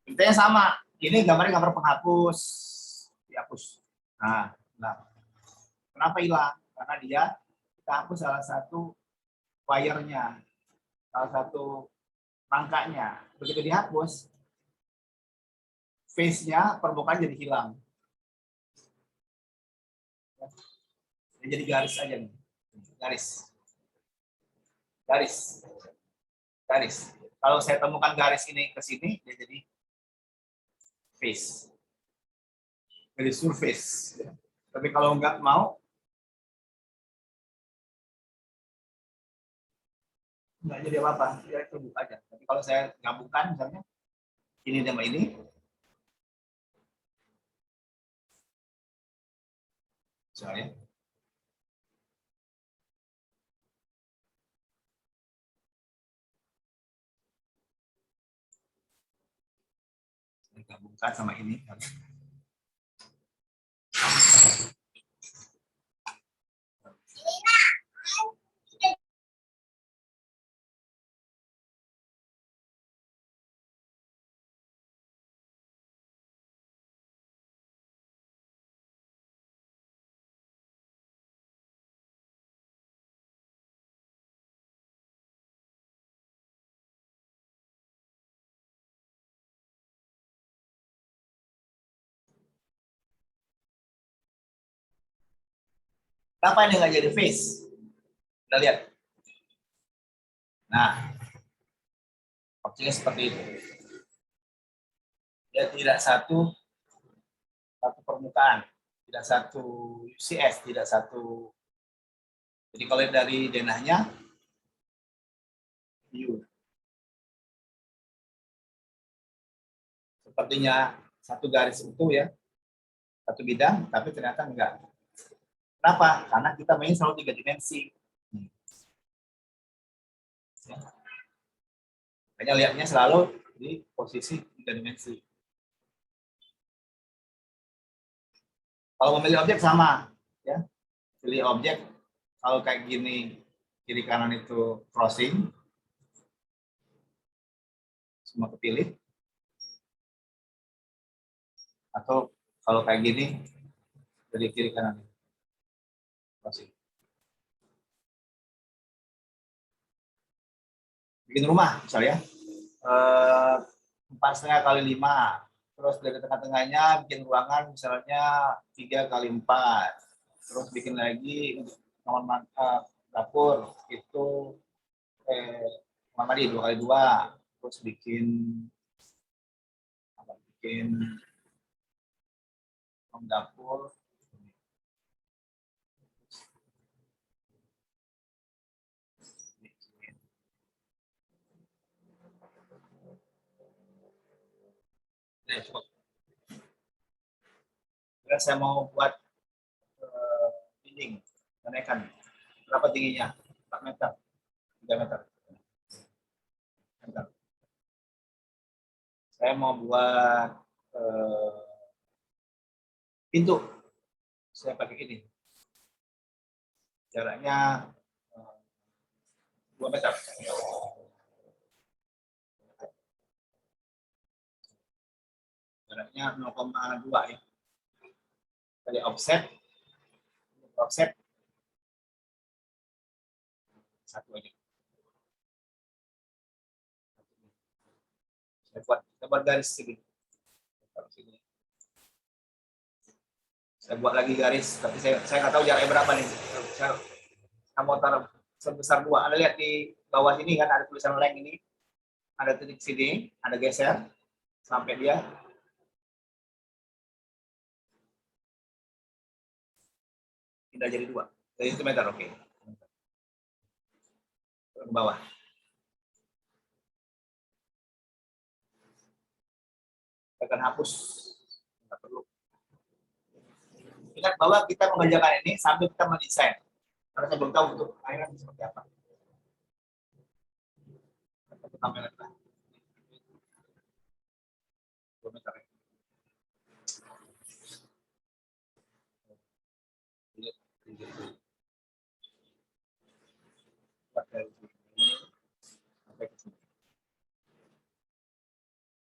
Intinya sama. Ini gambarnya gambar penghapus, dihapus. Nah, kenapa hilang? Karena dia kita hapus salah satu wire-nya, salah satu rangkanya. Begitu dihapus, face-nya permukaan jadi hilang. Jadi garis aja nih, garis, garis, garis. Kalau saya temukan garis ini ke sini, dia jadi face, jadi surface. Tapi kalau nggak mau, nggak jadi apa-apa, ya itu buka aja. Tapi kalau saya gabungkan misalnya ini sama ini, misalnya gabungkan sama ini. Kenapa ini nggak jadi face? Kita lihat. Nah, opsinya seperti itu. Dia tidak satu permukaan, tidak satu UCS, tidak satu. Jadi kalau dari denahnya, view. Sepertinya satu garis utuh ya, satu bidang, tapi ternyata enggak. Kenapa? Karena kita main selalu 3 dimensi. Ya. Makanya lihatnya selalu di posisi 3 dimensi. Kalau memilih objek sama, ya, pilih objek. Kalau kayak gini, kiri kanan itu crossing, semua kepilih. Atau kalau kayak gini, dari kiri kanan crossing. Bikin rumah misalnya 4,5 kali 5, terus dari tengah-tengahnya bikin ruangan misalnya 3x4, terus bikin lagi kamar dapur itu kamar mandi 2x2, terus bikin ruang dapur ya, saya mau buat dinding kenaikan berapa tingginya 4 meter 3 meter. Saya mau buat pintu saya pakai ini. Jaraknya 2 meter. Jaraknya 0,2 ya. Dari offset satu aja. Saya buat garis sini. Saya buat lagi garis, tapi saya nggak tahu jaraknya berapa nih. Saya mau taruh sebesar 2. Anda lihat di bawah sini kan ada tulisan length ini, ada titik sini, ada geser sampai dia tidak jadi 2. Jadi 1 meter, oke. Ke bawah. Akan hapus. Tidak perlu. Ingat bahwa kita mengerjakan ini sambil kita mendesain. Karena saya belum tahu untuk akhirnya seperti apa.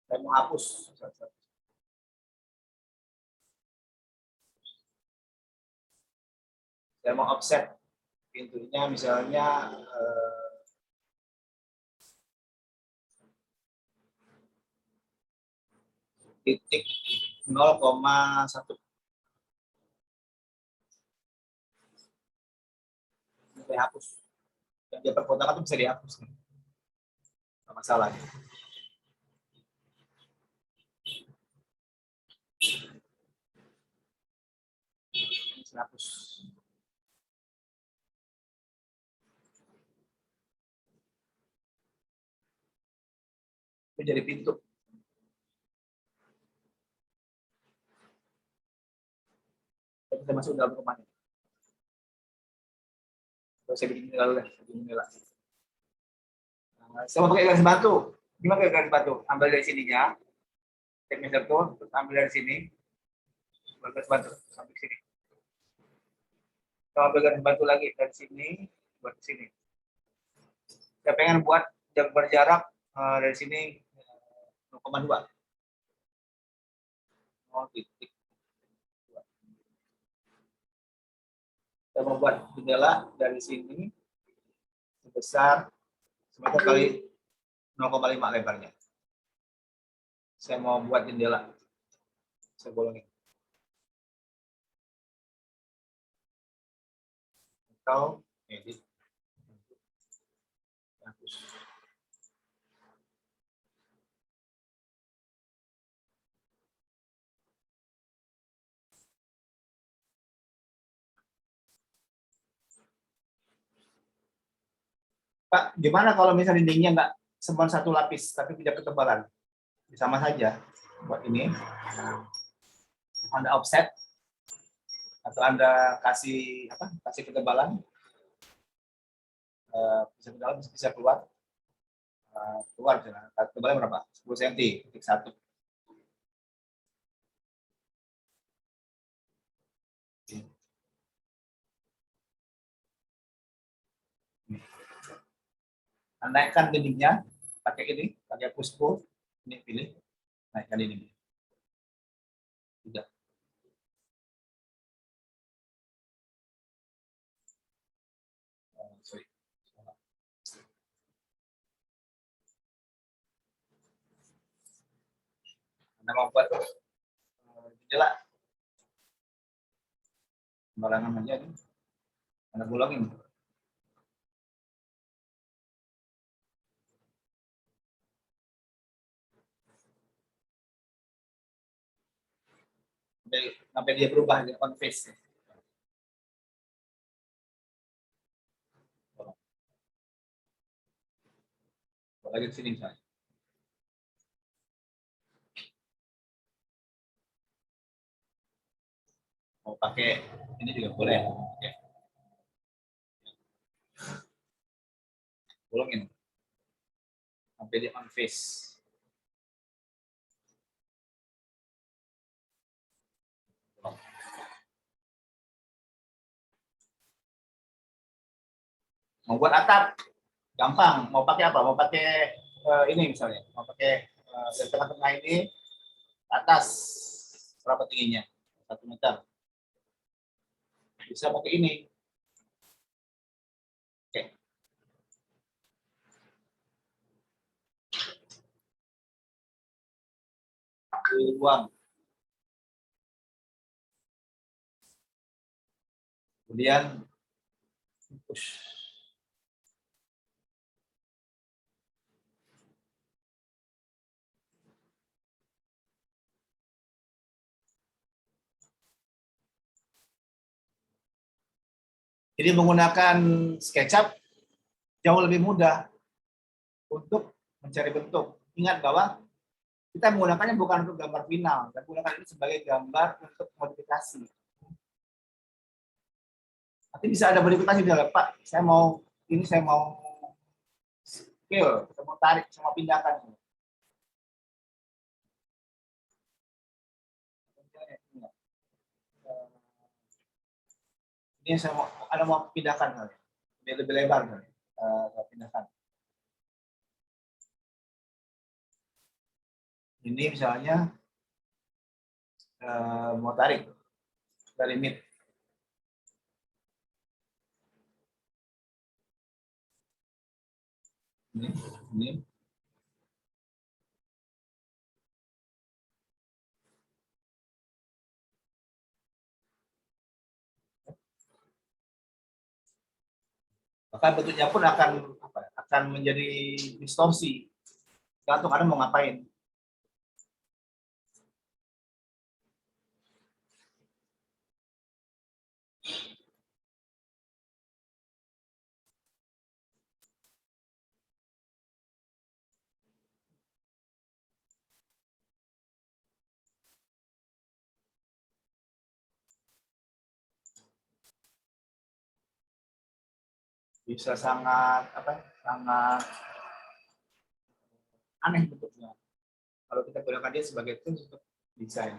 Saya mau hapus. Saya mau offset pintunya misalnya titik 0,1. Saya hapus. Yang dia perpotongan itu bisa dihapus. Tidak masalah. Saya hapus. Itu jadi pintu. Kita masuk dalam rumahnya. Saya bikin dulu deh. Saya mau pakai garis batu. Gimana pakai garis batu? Ambil dari sininya. Take measure tool, terus ambil dari sini. Ambil garis batu sampai sini. Kita ambil garis batu lagi dari sini buat ke sini. Saya pengen buat yang berjarak dari sini 0,2. Titik. Saya mau buat jendela dari sini sebesar 1 kali 0,5 lebarnya. Saya mau buat jendela. Saya bolongin. Atau edit. Pak, gimana kalau misalnya dindingnya nggak cuma 1 lapis, tapi tidak ketebalan? Sama saja. Buat ini, Anda offset, atau Anda kasih ketebalan, bisa keluar. Ketebalannya berapa? 10 cm, titik 1. Naikkan dindingnya, pakai push pull, ini pilih, naikkan ini. Tidak. Sorry. Anda mau buat jendela, sembarangan aja nih. Anda bolongin. Sampai dia berubah jadi on face. Lagi ke sini misalnya. Mau pakai ini juga boleh. Oke. Bolongin sampai dia on face. Membuat atap gampang. Mau pakai apa? Mau pakai ini misalnya. Mau pakai dari tengah-tengah ini atas berapa tingginya? 1 meter. Bisa pakai ini. Oke. Ruang. Kemudian push. Jadi menggunakan SketchUp jauh lebih mudah untuk mencari bentuk. Ingat bahwa kita menggunakannya bukan untuk gambar final, kita menggunakan ini sebagai gambar untuk modifikasi. Nanti bisa ada modifikasi misalnya, Pak, saya mau scale, saya mau tarik, saya mau pindahkan. Ini saya mau pindahkan, lebih lebar, saya pindahkan. Ini misalnya mau tarik dari mid. Ini. Maka bentuknya pun akan menjadi distorsi. Tergantung Anda mau ngapain. Bisa sangat aneh bentuknya kalau kita gunakan dia sebagai tools untuk desain.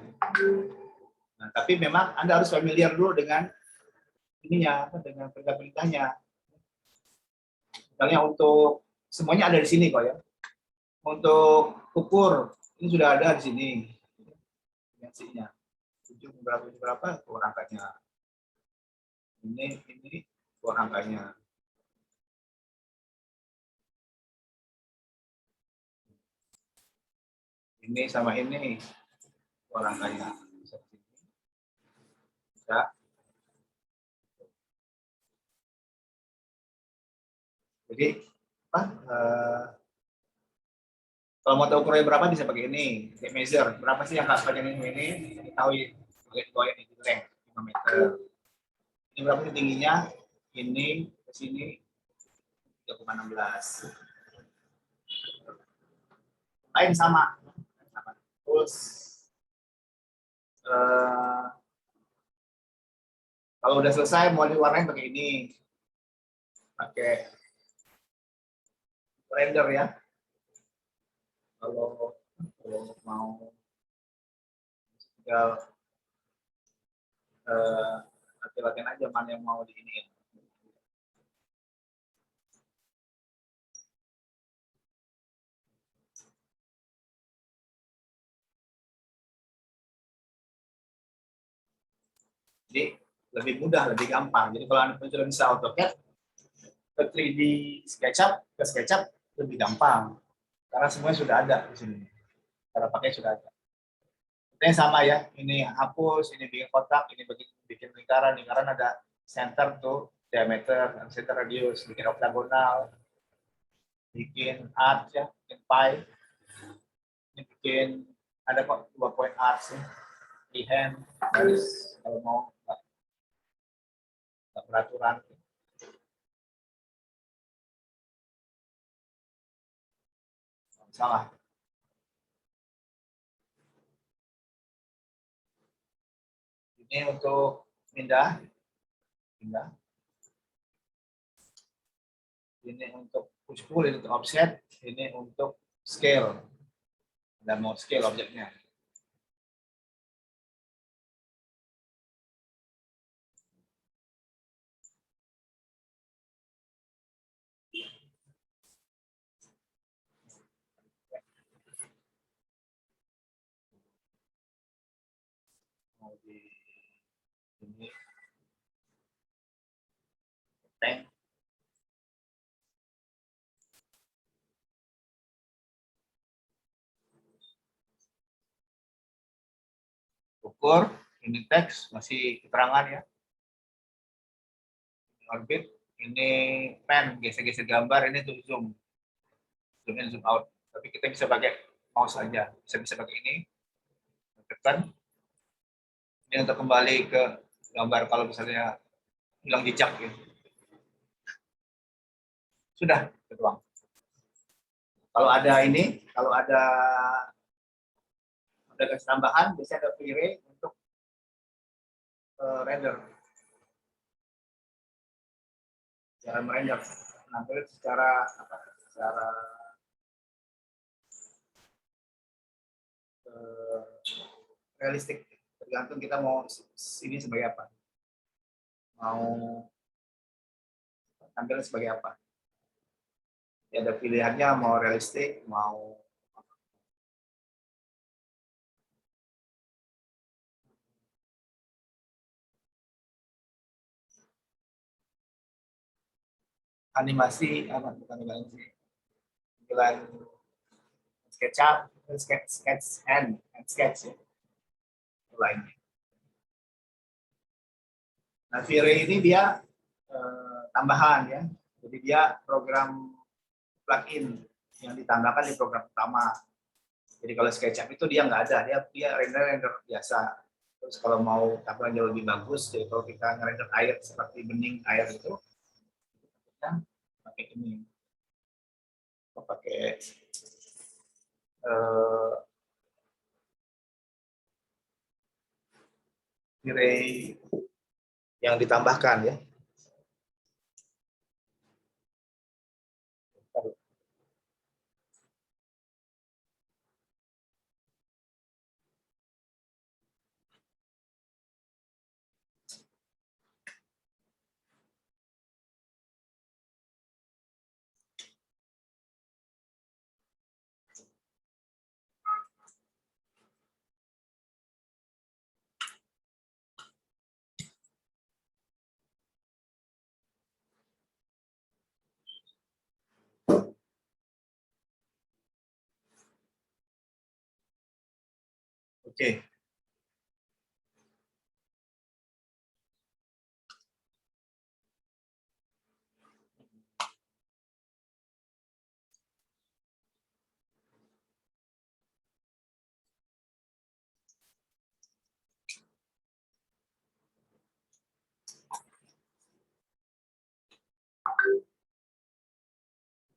Nah, tapi memang Anda harus familiar dulu dengan ininya, dengan perintah-perintahnya. Misalnya untuk semuanya ada di sini kok ya. Untuk ukur ini sudah ada di sini dimensinya. Ujung berapa keluar angkanya. Ini keluar angkanya. Ini sama ini keluar angkanya. Bisa. Jadi apa? Kalau mau tahu ukurannya berapa bisa pakai ini, kayak measure. Berapa sih yang pakai ini tahu pakai ini length 5 meter. Ini berapa sih tingginya? Ini ke sini 3,16. Lain sama. Terus kalau udah selesai mau diwarnain pakai ini, pakai render ya. Kalau mau tinggal latihan aja mana yang mau di ini. Jadi lebih mudah, lebih gampang. Jadi kalau Anda sudah bisa AutoCAD, ke 3D SketchUp, ke SketchUp lebih gampang. Karena semuanya sudah ada di sini. Cara pakai sudah ada. Ini sama ya, ini hapus, ini bikin kotak, ini bikin lingkaran. Lingkaran ada center tuh, diameter, center radius, bikin oktagonal, bikin arc ya, bikin pie. Ini bikin ada kok 2 point arc ya. Freehand, garis kalau mau peraturan. Salah. Ini untuk pindah. Ini untuk push pull, ini untuk offset, ini untuk scale. Dan mau scale objeknya. mau di ini tank. Ukur, ini teks, masih keterangan ya. Orbit, ini pen, geser-geser gambar, ini tuh zoom. Zoom in, zoom out. Tapi kita bisa pakai mouse aja. Bisa pakai ini. Tekan. Ini untuk kembali ke gambar kalau misalnya hilang jejak gitu. Sudah, itu doang. Kalau ada ini, kalau ada garis tambahan, biasanya ada V-Ray untuk render. Cara merender. Nampil secara realistik. Tergantung kita mau ini sebagai apa. Mau tampilnya sebagai apa. Ya, ada pilihannya mau realistik, mau animasi, bukan animasi, tampilan SketchUp, sketch and sketch ya. Lainnya. Nah, V-Ray ini dia tambahan ya. Jadi dia program plugin yang ditambahkan di program utama. Jadi kalau SketchUp itu dia nggak ada, dia render biasa. Terus kalau mau tampilan jauh lebih bagus, jadi kalau kita ngerender air seperti bening air itu, kita pakai ini, pakai V-Ray yang ditambahkan ya. Oke.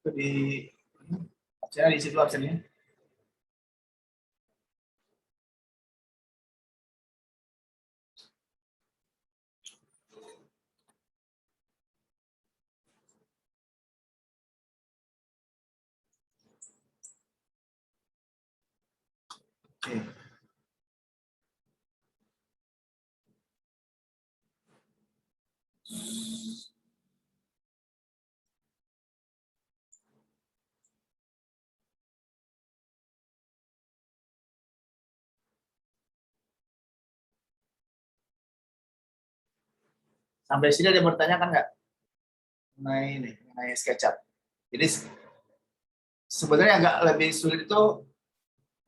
Itu di situ absennya. Oke. Sampai sini ada yang bertanya kan nggak mengenai SketchUp? Jadi sebenarnya agak lebih sulit itu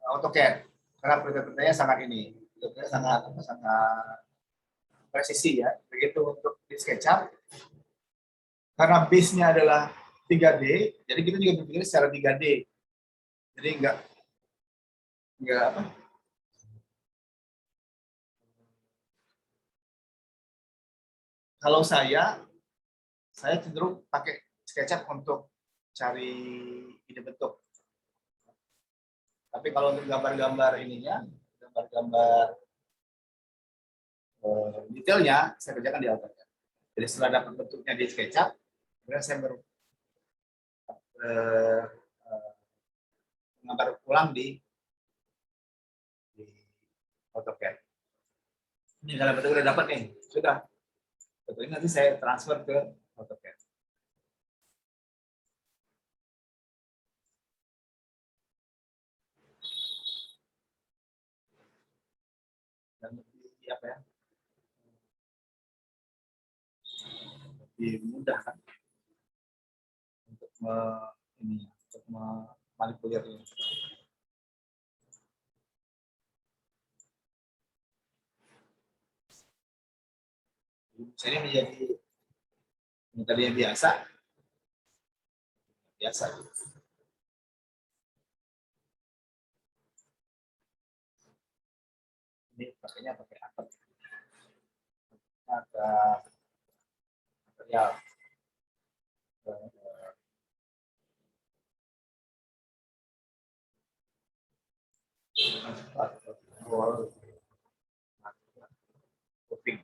AutoCAD karena perintah-perintahnya sangat ini, sangat presisi ya. Begitu untuk di SketchUp karena base-nya adalah 3D, jadi kita juga berpikir secara 3D. Jadi enggak apa? Kalau saya cenderung pakai SketchUp untuk cari ide bentuk. Tapi kalau untuk gambar-gambar ininya, gambar-gambar detailnya, saya kerjakan di AutoCAD. Jadi setelah dapat bentuknya di SketchUp, kemudian saya baru menggambar ulang di AutoCAD. Ini kalau bentuk udah dapat nih, sudah. Bentuk ini nanti saya transfer ke AutoCAD. Dan apa ya, lebih mudah kan untuk ini untuk memanipulirnya. Misalnya menjadi yang tadinya biasa biasa. Ini pakainya pakai apa? Ada material kuping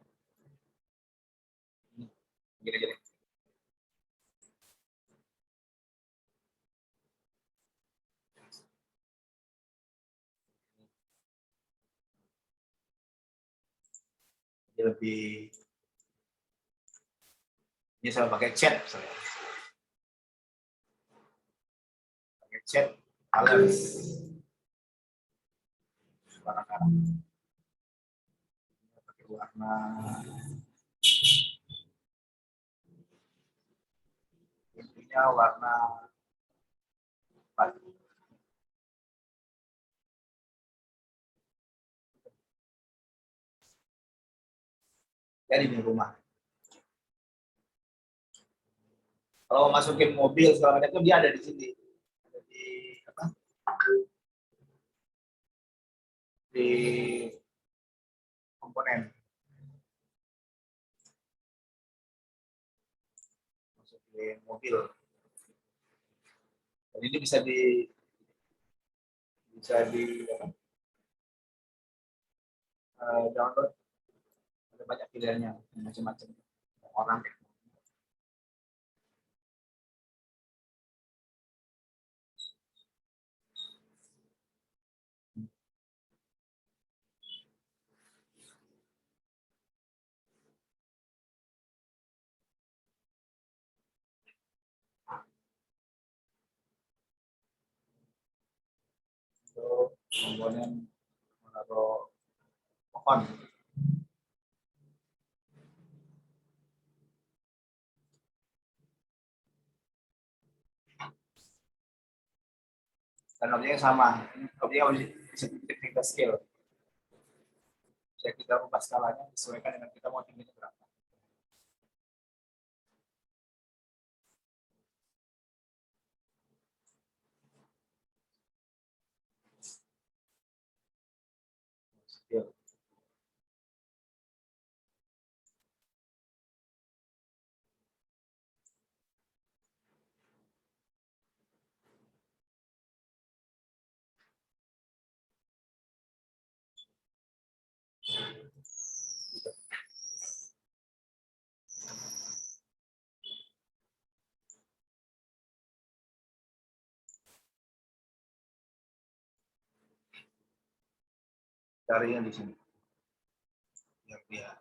gini-gini. Jadi lebih, ini saya pakai cat misalnya. Pakai cat colors warna, pakai warna intinya warna padi. Jadi di rumah. Kalau masukin mobil segala macam itu dia ada di sini. Ada di apa? Di komponen. Masukin mobil. Dan ini bisa di apa? Download. Ada banyak pilihannya, macam-macam. Orang untuk komponen menaruh pohon. Dan objeknya sama, objeknya bisa kita scale. Bisa kita ubah skalanya sesuaikan dengan kita mau tingginya berapa. Scale. Cari yang di sini. Biar dia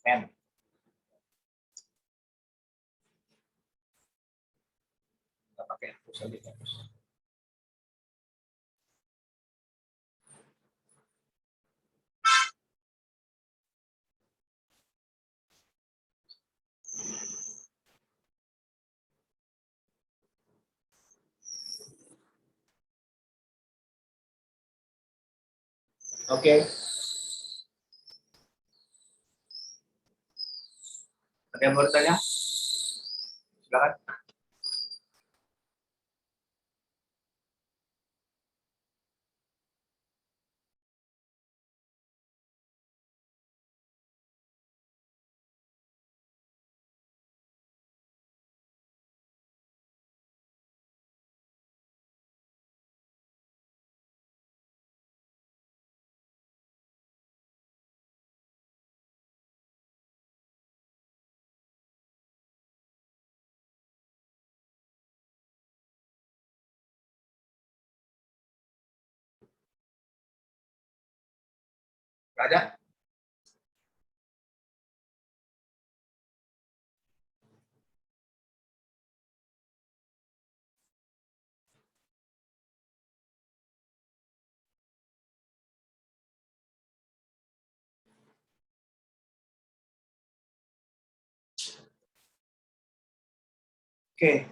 N. Kita pakai hapus aja. Oke. Ada yang mau bertanya? Silakan. Nggak ada? Oke,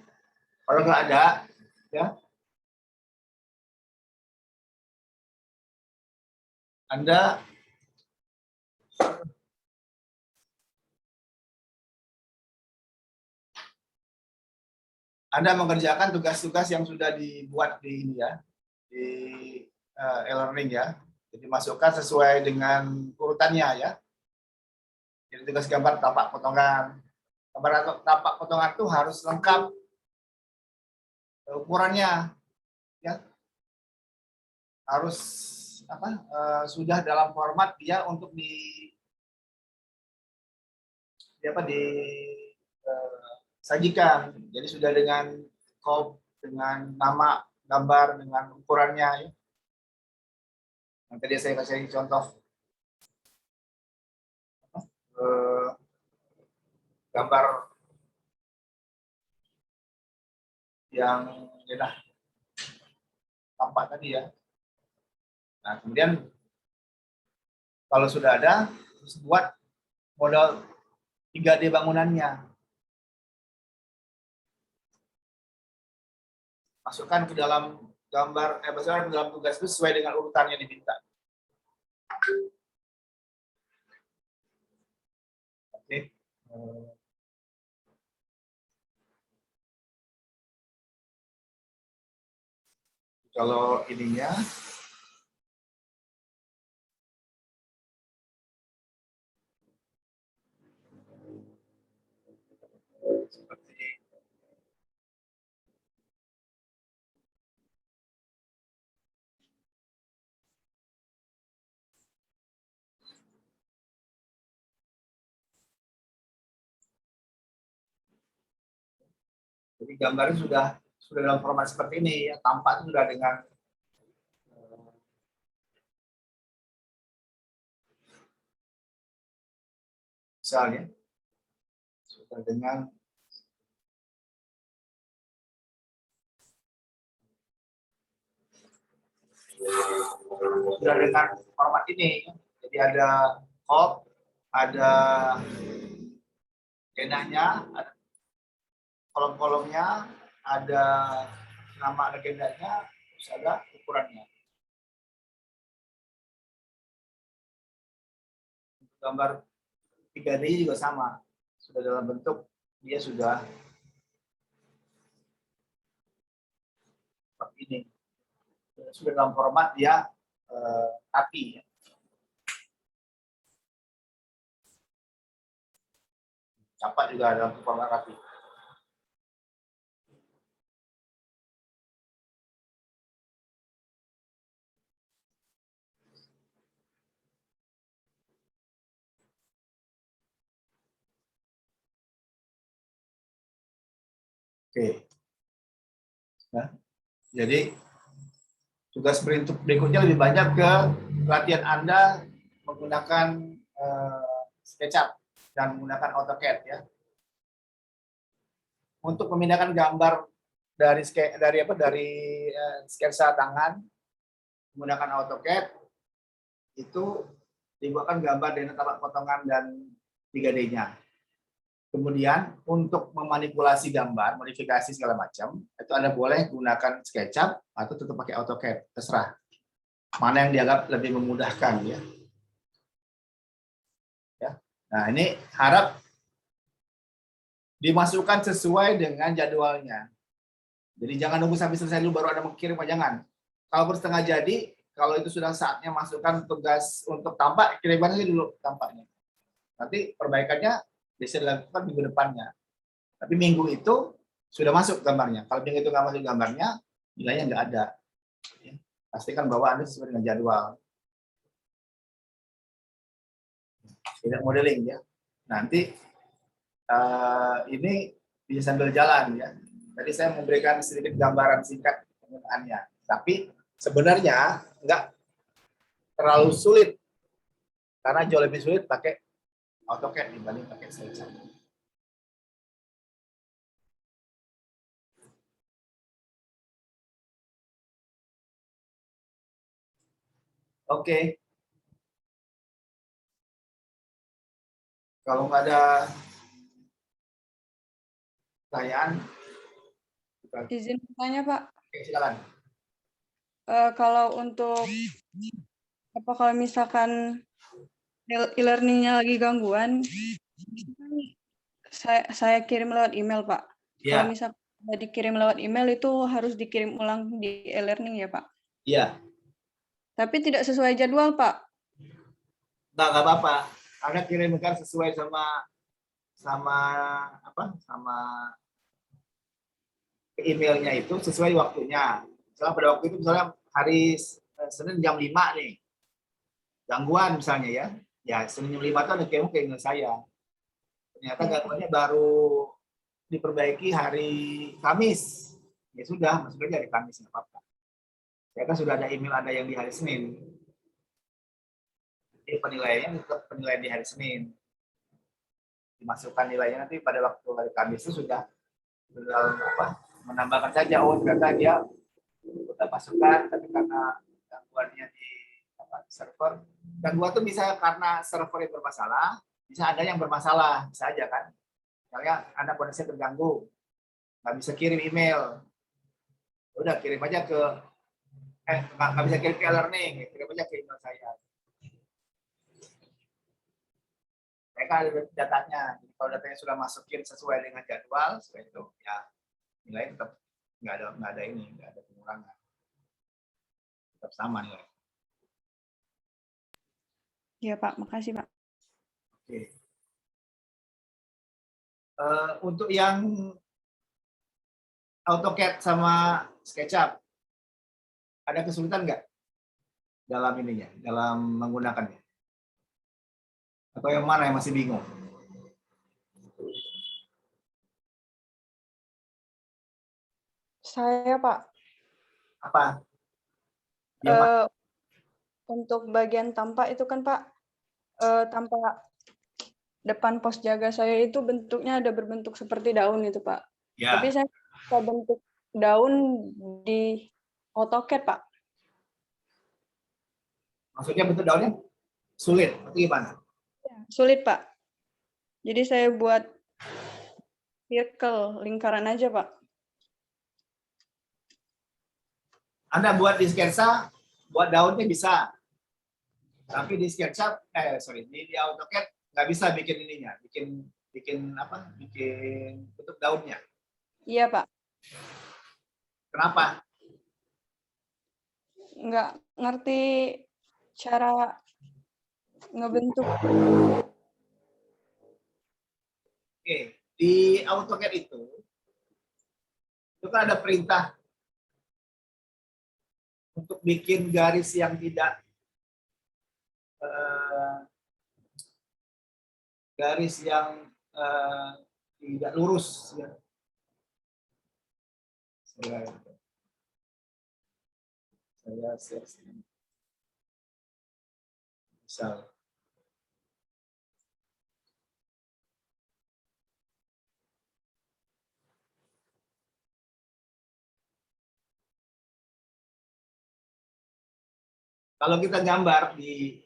kalau nggak ada, ya Anda mengerjakan tugas-tugas yang sudah dibuat di ini ya, di e-learning ya. Jadi masukkan sesuai dengan urutannya ya. Jadi tugas gambar tapak potongan. Gambar tapak potongan itu harus lengkap ukurannya ya. Harus sudah dalam format dia untuk sajikan. Jadi sudah dengan kop, dengan nama gambar, dengan ukurannya ya. Yang tadi saya kasih contoh gambar yang ya tampak tadi ya. Nah, kemudian kalau sudah ada, terus buat model 3D bangunannya. Masukkan ke dalam gambar, masukkan ke dalam tugas itu sesuai dengan urutannya diminta. Oke. Kalau ininya seperti jadi gambarnya sudah dalam format seperti ini ya, tampak sudah dengan misalnya sudah dengan format ini. Jadi ada hop, ada agendanya, ada kolom-kolomnya, ada nama agendanya, terus ada ukurannya. Gambar 3D juga sama, sudah dalam bentuk dia sudah seperti ini, sudah dalam format dia rapi ya. Capak juga dalam format rapi. Oke. Nah, jadi tugas berikutnya lebih banyak ke latihan Anda menggunakan SketchUp dan menggunakan AutoCAD ya. Untuk memindahkan gambar dari sketsa tangan menggunakan AutoCAD itu dibuatkan gambar dengan tapak potongan dan 3D-nya. Kemudian untuk memanipulasi gambar, modifikasi segala macam, itu Anda boleh gunakan SketchUp atau tetap pakai AutoCAD, terserah. Mana yang dianggap lebih memudahkan ya. Nah, ini harap dimasukkan sesuai dengan jadwalnya. Jadi jangan nunggu sampai selesai dulu baru Anda mengirim, jangan. Kalau setengah jadi, kalau itu sudah saatnya masukkan tugas untuk tampak, kirimkan aja dulu tampaknya. Nanti perbaikannya bisa dilakukan minggu depannya. Tapi minggu itu sudah masuk gambarnya. Kalau minggu itu nggak masuk gambarnya, nilainya nggak ada. Pastikan bahwa Anda sesuai dengan jadwal. Tidak modeling ya. Nanti ini bisa sambil jalan ya. Tadi saya memberikan sedikit gambaran singkat penggunaannya. Tapi sebenarnya nggak terlalu sulit karena jauh lebih sulit pakai AutoCAD dibanding pakai SketchUp. Oke. Kalau nggak ada pertanyaan, Izin bertanya, Pak. Oke, silakan. Kalau untuk kalau misalkan e-learningnya lagi gangguan, saya kirim lewat email, Pak. Ya. Kalau misalkan dikirim lewat email itu harus dikirim ulang di e-learning ya, Pak? Iya. Tapi tidak sesuai jadwal, Pak. Nggak apa-apa. Anda kirimkan sesuai sama emailnya itu sesuai waktunya. Misalnya pada waktu itu misalnya hari Senin jam 5 nih. Gangguan misalnya ya. Ya, Senin jam 5 itu ada kirim ke email saya. Ternyata gangguannya baru diperbaiki hari Kamis. Ya sudah, masuk aja hari Kamis, nggak apa-apa. Ya kan sudah ada email Anda yang di hari Senin. Jadi penilaiannya tetap penilaian di hari Senin. Dimasukkan nilainya nanti pada waktu hari Kamis itu sudah menambahkan saja, oh ternyata dia sudah masukkan, tapi karena gangguannya di server. Gangguan itu bisa karena server yang bermasalah, bisa ada yang bermasalah, bisa aja kan. Misalnya Anda koneksi terganggu, nggak bisa kirim email, udah kirim aja ke nggak bisa kirim ke e-learning, kirim aja ke email saya. Mereka ada datanya. Jadi kalau datanya sudah masukin sesuai dengan jadwal, sesuai itu ya nilai tetap nggak ada pengurangan, tetap sama nilai. Iya, Pak, makasih, Pak. Oke. Untuk yang AutoCAD sama SketchUp, ada kesulitan nggak dalam ininya, dalam menggunakannya? Atau yang mana yang masih bingung? Saya, Pak. Apa? Untuk bagian tampak itu kan, Pak, tampak depan pos jaga saya itu bentuknya ada berbentuk seperti daun itu, Pak. Ya. Tapi saya bisa bentuk daun di AutoCAD, Pak. Maksudnya bentuk daunnya sulit atau gimana? Sulit, Pak. Jadi saya buat circle, lingkaran aja, Pak. Anda buat di sketsa, buat daunnya bisa. Tapi di SketchUp, di AutoCAD nggak bisa bikin ininya, bikin bentuk daunnya. Iya, Pak. Kenapa? Nggak ngerti cara ngebentuk. Oke, di AutoCAD itu kan ada perintah untuk bikin garis yang tidak tidak lurus. Ya. Saya share sini. Misal. Kalau kita gambar di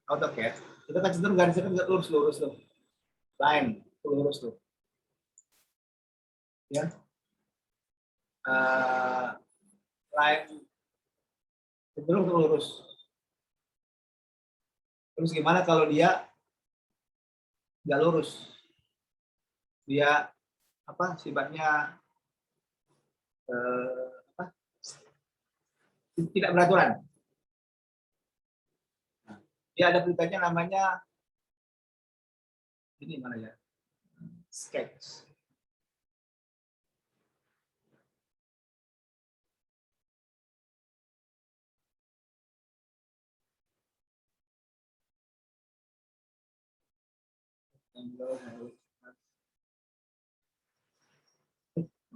AutoCAD, kita kan cenderung garisnya kan lurus-lurus tuh. Line, lurus tuh. Ya. Line cenderung lurus. Terus gimana kalau dia nggak lurus? Dia sifatnya tidak beraturan. Nah, dia ada beritanya namanya ini mana ya? Sketch.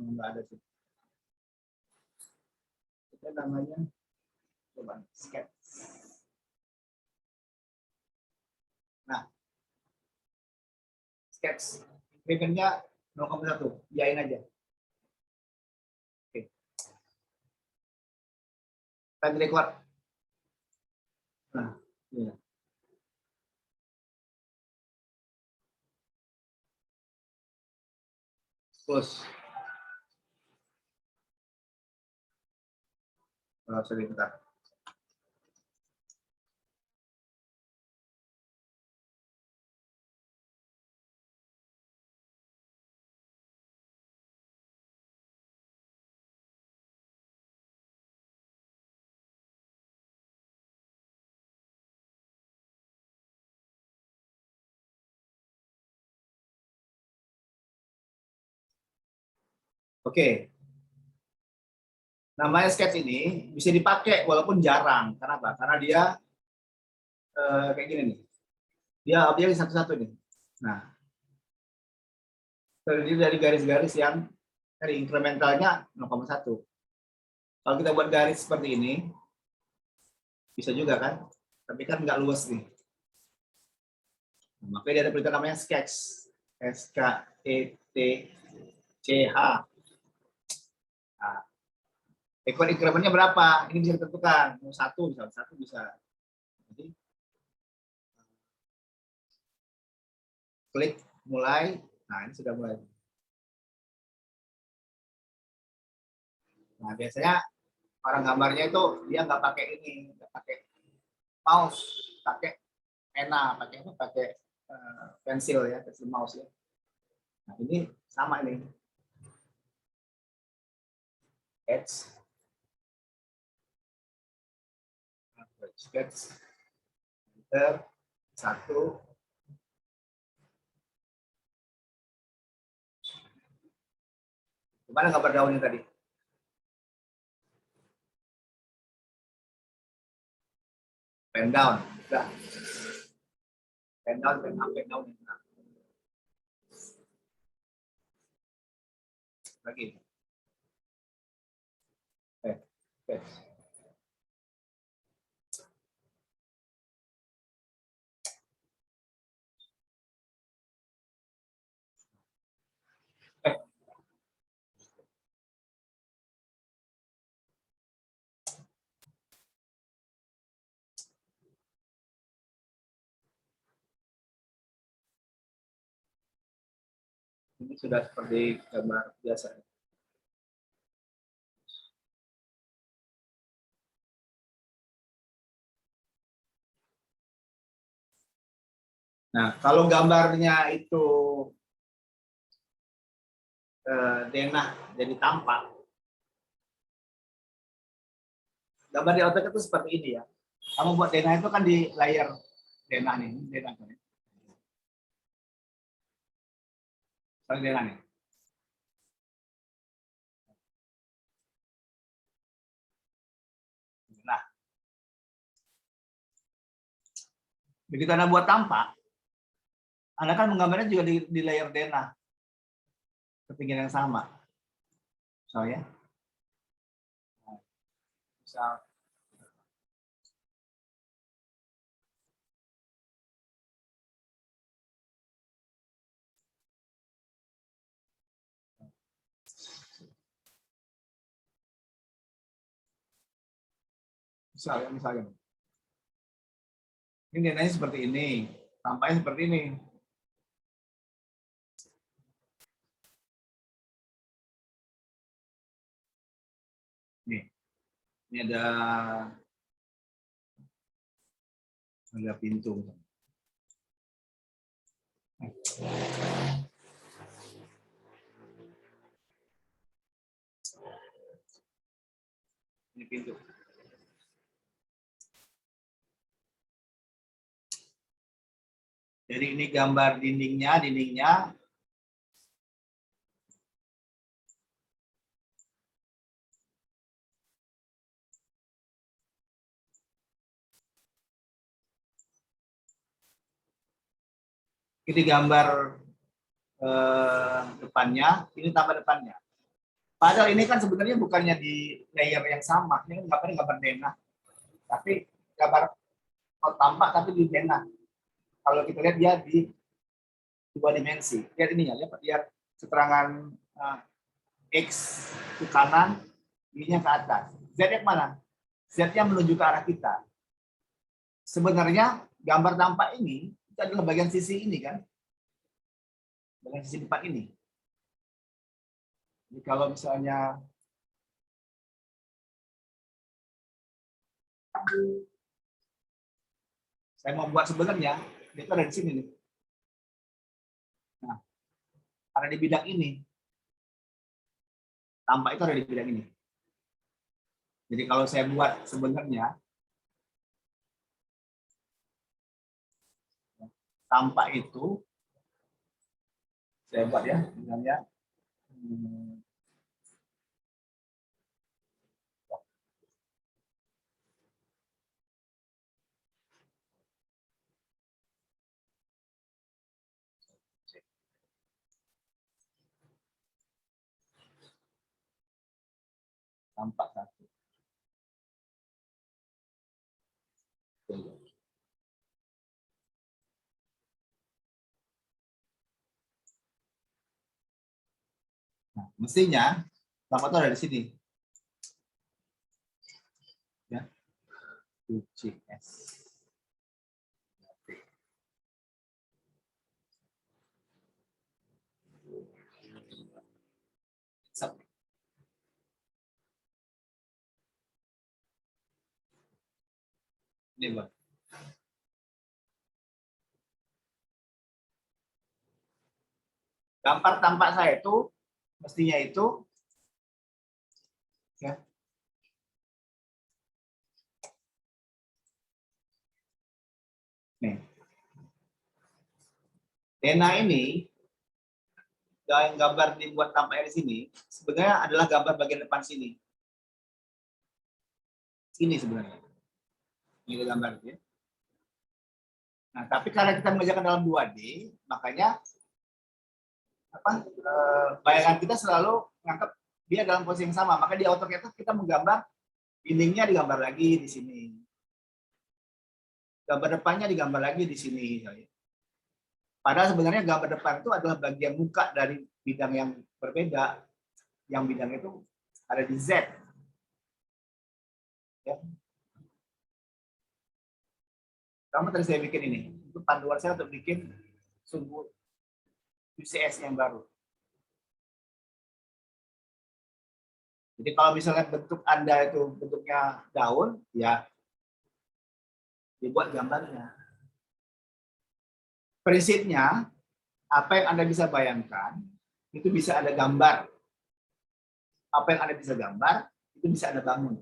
Nggak ada sih. Itu namanya coba sketch. Nah, sketch incrementnya 0,1, iyain aja. Oke. Time record. Nah, iya. Close. Sorry, bentar. Oke, namanya sketch ini bisa dipakai walaupun jarang. Kenapa? Karena dia kayak gini nih. Dia objeknya satu-satu nih. Nah, terdiri dari garis-garis yang dari incrementalnya 0,1. Kalau kita buat garis seperti ini, bisa juga kan? Tapi kan nggak luas nih. Nah, makanya dia ada perintah namanya sketch. S-K-E-T-C-H. Nah, incrementnya berapa? Ini bisa ditentukan. Mau satu, misalnya satu bisa. Jadi, klik mulai. Nah, ini sudah mulai. Nah, biasanya orang gambarnya itu dia nggak pakai ini, nggak pakai mouse, pakai pena, pakai apa? Pakai pensil ya, pensil mouse ya. Nah, ini sama ini. Sketch, enter, satu. Gimana gambar daunnya tadi? Pen down, udah. Pen down, pen up, pen down. Lagi. Sketch. Ini sudah seperti gambar biasa. Nah, kalau gambarnya itu denah jadi tampak, gambar di AutoCAD itu seperti ini ya. Kamu buat denah itu kan di layar denah nih, denah kan. Paling denah nih. Nah, begitu Anda buat tampak, Anda kan menggambarnya juga di layar denah, ketinggian yang sama. So ya, misal misalnya ini denahnya seperti ini, tampaknya seperti ini. Nih, ini ada pintu. Ini pintu. Jadi ini gambar dindingnya. Ini gambar depannya, ini tambah depannya. Padahal ini kan sebenarnya bukannya di layer yang sama, ini kan gambar denah, tapi gambar tampak tapi di denah. Kalau kita lihat dia di dua dimensi. Lihat ininya, lihat keterangan X ke kanan, Y-nya ke atas. Z-nya kemana? Z-nya menuju ke arah kita. Sebenarnya gambar tampak ini itu adalah bagian sisi ini kan, bagian sisi depan ini. Jadi kalau misalnya Saya mau buat sebenarnya, itu ada di sini nih. Nah, ada di bidang ini. Tampak itu ada di bidang ini. Jadi kalau saya buat sebenarnya, tampak itu, saya buat ya, misalnya, tampak satu. Nah, mestinya tampak itu ada di sini. Ya, 2CS. Ini Bang. Gambar tampak saya itu mestinya itu ya. Nih. Dena ini yang gambar dibuat tampaknya di sini sebenarnya adalah gambar bagian depan sini. Sini sebenarnya. Ini gambar ya. Nah, tapi karena kita mengerjakan dalam 2D, makanya bayangan kita selalu menganggap dia dalam posisi yang sama. Maka di AutoCAD kita menggambar dindingnya digambar lagi di sini. Gambar depannya digambar lagi di sini. Padahal sebenarnya gambar depan itu adalah bagian muka dari bidang yang berbeda. Yang bidang itu ada di Z. Ya. Kamu tadi saya bikin ini. Itu panduan saya untuk bikin sumbu UCS yang baru. Jadi kalau misalnya bentuk Anda itu bentuknya daun, ya dibuat gambarnya. Prinsipnya, apa yang Anda bisa bayangkan, itu bisa ada gambar. Apa yang Anda bisa gambar, itu bisa Anda bangun.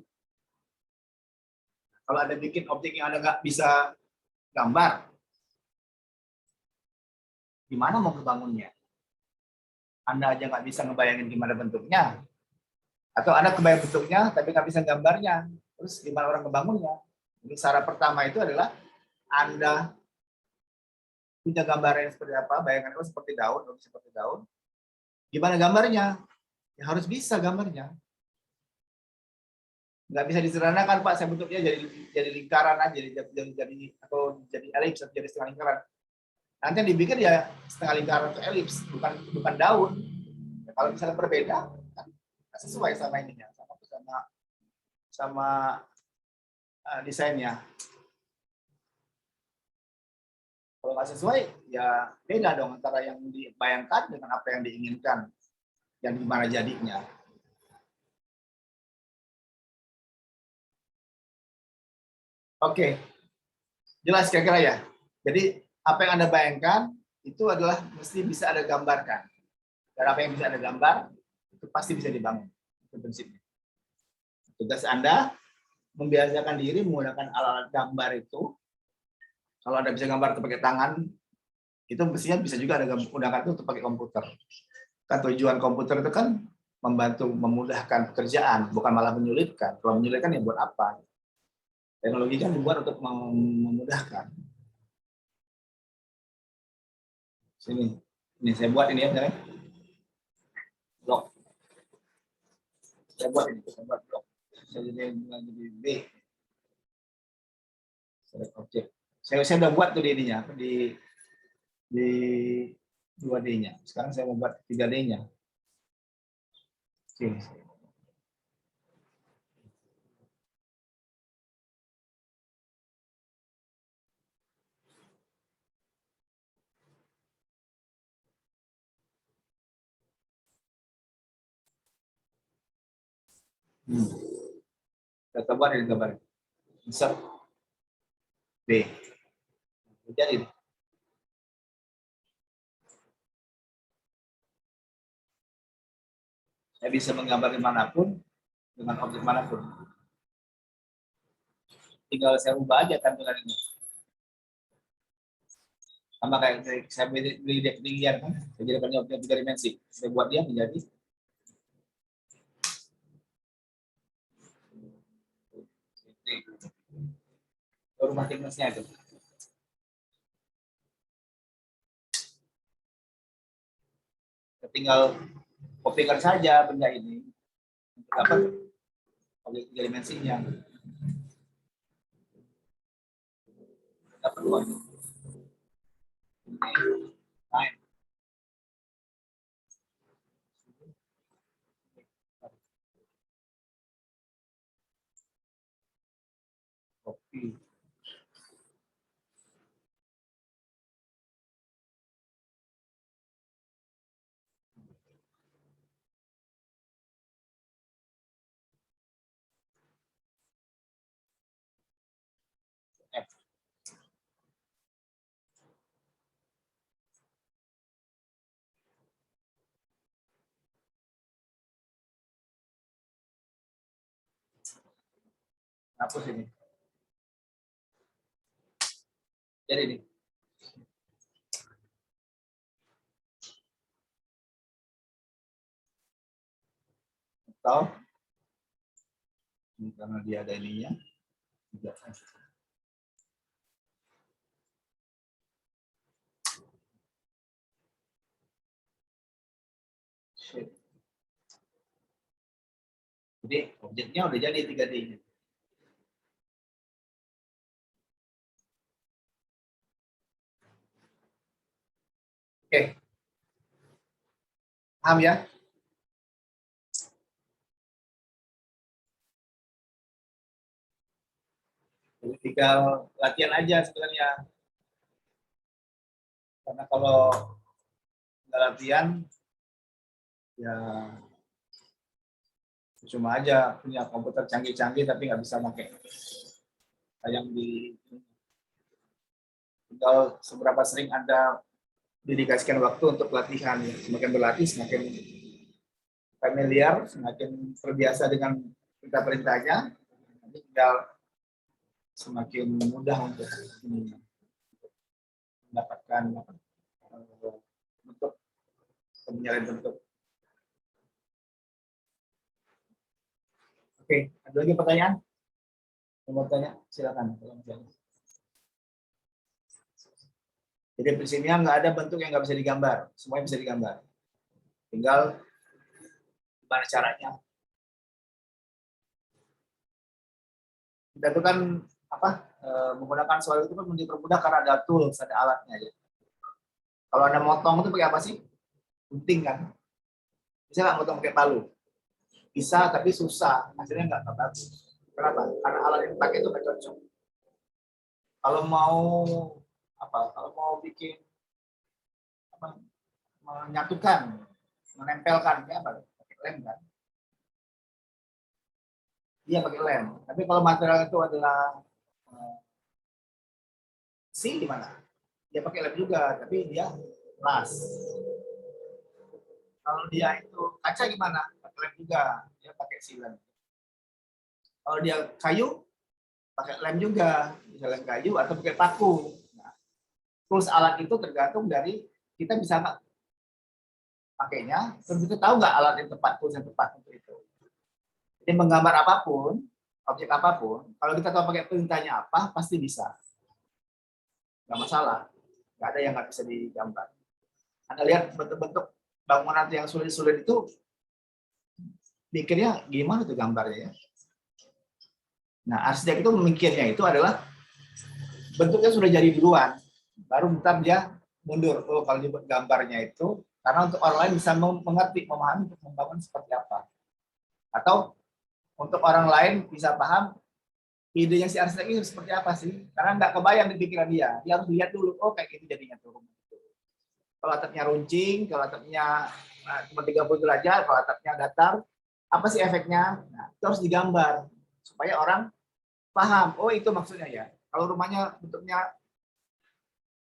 Kalau Anda bikin objek yang Anda nggak bisa gambar, gimana mau kebangunnya? Anda aja nggak bisa ngebayangin gimana bentuknya. Atau Anda kebayang bentuknya, tapi nggak bisa gambarnya. Terus gimana orang ngebangunnya? Jadi syarat pertama itu adalah Anda punya gambaran seperti apa, bayangan itu seperti daun, gimana gambarnya? Ya harus bisa gambarnya. Nggak bisa disederhanakan, Pak, saya bentuknya jadi lingkaran aja, atau jadi elips atau jadi setengah lingkaran. Nanti yang dibikin ya setengah lingkaran atau elips, bukan daun. Ya, kalau misalnya berbeda, kan sesuai sama ininya, sama desainnya. Kalau nggak sesuai, ya beda dong antara yang dibayangkan dengan apa yang diinginkan, yang gimana jadinya. Oke, jelas kira-kira ya. Jadi apa yang Anda bayangkan itu adalah mesti bisa Anda gambarkan. Dan apa yang bisa Anda gambar itu pasti bisa dibangun. Itu prinsipnya. Tugas Anda membiasakan diri menggunakan alat-alat gambar itu. Kalau Anda bisa gambar itu pakai tangan, itu mestinya bisa juga Anda gunakan itu untuk pakai komputer. Kan tujuan komputer itu kan membantu memudahkan pekerjaan, bukan malah menyulitkan. Kalau menyulitkan ya buat apa? Teknologi kan dibuat untuk memudahkan. Sini, ini saya buat ini ya, misalnya. Blok. Saya buat blok. Saya jadi B. Select objek. Saya udah buat tuh di ininya, di 2D-nya. Sekarang saya mau buat 3D-nya. Sini. Kita buat ini gambar. insert B. Jadi saya bisa menggambar dimanapun dengan objek manapun. Tinggal saya ubah aja tampilan ini. Sama kayak saya beli ketinggian kan, saya jadikan objek 3 dimensi. Saya buat dia menjadi rumah thickness-nya itu. Tinggal kopikan saja benda ini untuk dapat objek 3 dimensinya. Dapat uang. Nah, copy. F. Hapus ini. Jadi ini. Atau ini karena dia ada ininya. Jadi objeknya udah jadi 3D-nya. Oke. Paham ya? Jadi tinggal latihan aja sebenarnya. Karena kalau nggak latihan, ya cuma aja punya komputer canggih-canggih tapi nggak bisa pakai. Yang tinggal seberapa sering Anda dedikasikan waktu untuk latihan. Semakin berlatih, semakin familiar, semakin terbiasa dengan perintah-perintahnya, nanti tinggal semakin mudah untuk mendapatkan bentuk, penyalin bentuk. Oke, ada lagi pertanyaan? Mau tanya? Silakan. Jadi prinsipnya nggak ada bentuk yang nggak bisa digambar, semuanya bisa digambar. Tinggal gimana caranya. Kita itu kan menggunakan soal itu kan dipermudah karena ada tools, ada alatnya aja. Kalau Anda motong itu pakai apa sih? Gunting kan? Bisa nggak motong pakai palu? Bisa, tapi susah. Hasilnya nggak bagus. Kenapa? Karena alat yang dipakai itu nggak cocok. Kalau mau bikin menyatukan, menempelkan, ya apa? Pakai lem kan? Iya pakai lem. Tapi kalau material itu adalah di mana? Dia pakai lem juga, tapi dia las. Kalau dia itu kaca gimana? Pakai lem juga, dia pakai silen. Kalau dia kayu, pakai lem juga, bisa lem kayu atau pakai paku. Nah, tools alat itu tergantung dari kita bisa nggak pakainya, terus kita tahu nggak alat yang tepat, tools yang tepat untuk itu. Jadi menggambar apapun, objek apapun, kalau kita tahu pakai perintahnya apa, pasti bisa. Nggak masalah, nggak ada yang nggak bisa digambar. Anda lihat bentuk-bentuk bangunan yang sulit-sulit itu, pikirnya gimana tuh gambarnya ya. Nah, arsitek itu memikirnya itu adalah bentuknya sudah jadi duluan, baru bentar dia mundur. Oh, kalau dibuat gambarnya itu, karena untuk orang lain bisa mengerti, memahami untuk membangun seperti apa. Atau untuk orang lain bisa paham idenya si arsitek ini seperti apa sih? Karena nggak kebayang di pikiran dia. Dia harus lihat dulu, oh kayak gitu jadinya tuh. Kalau atapnya runcing, kalau atapnya cuma 30 derajat, kalau atapnya datar, apa sih efeknya? Nah, itu harus digambar supaya orang paham. Oh itu maksudnya ya. Kalau rumahnya bentuknya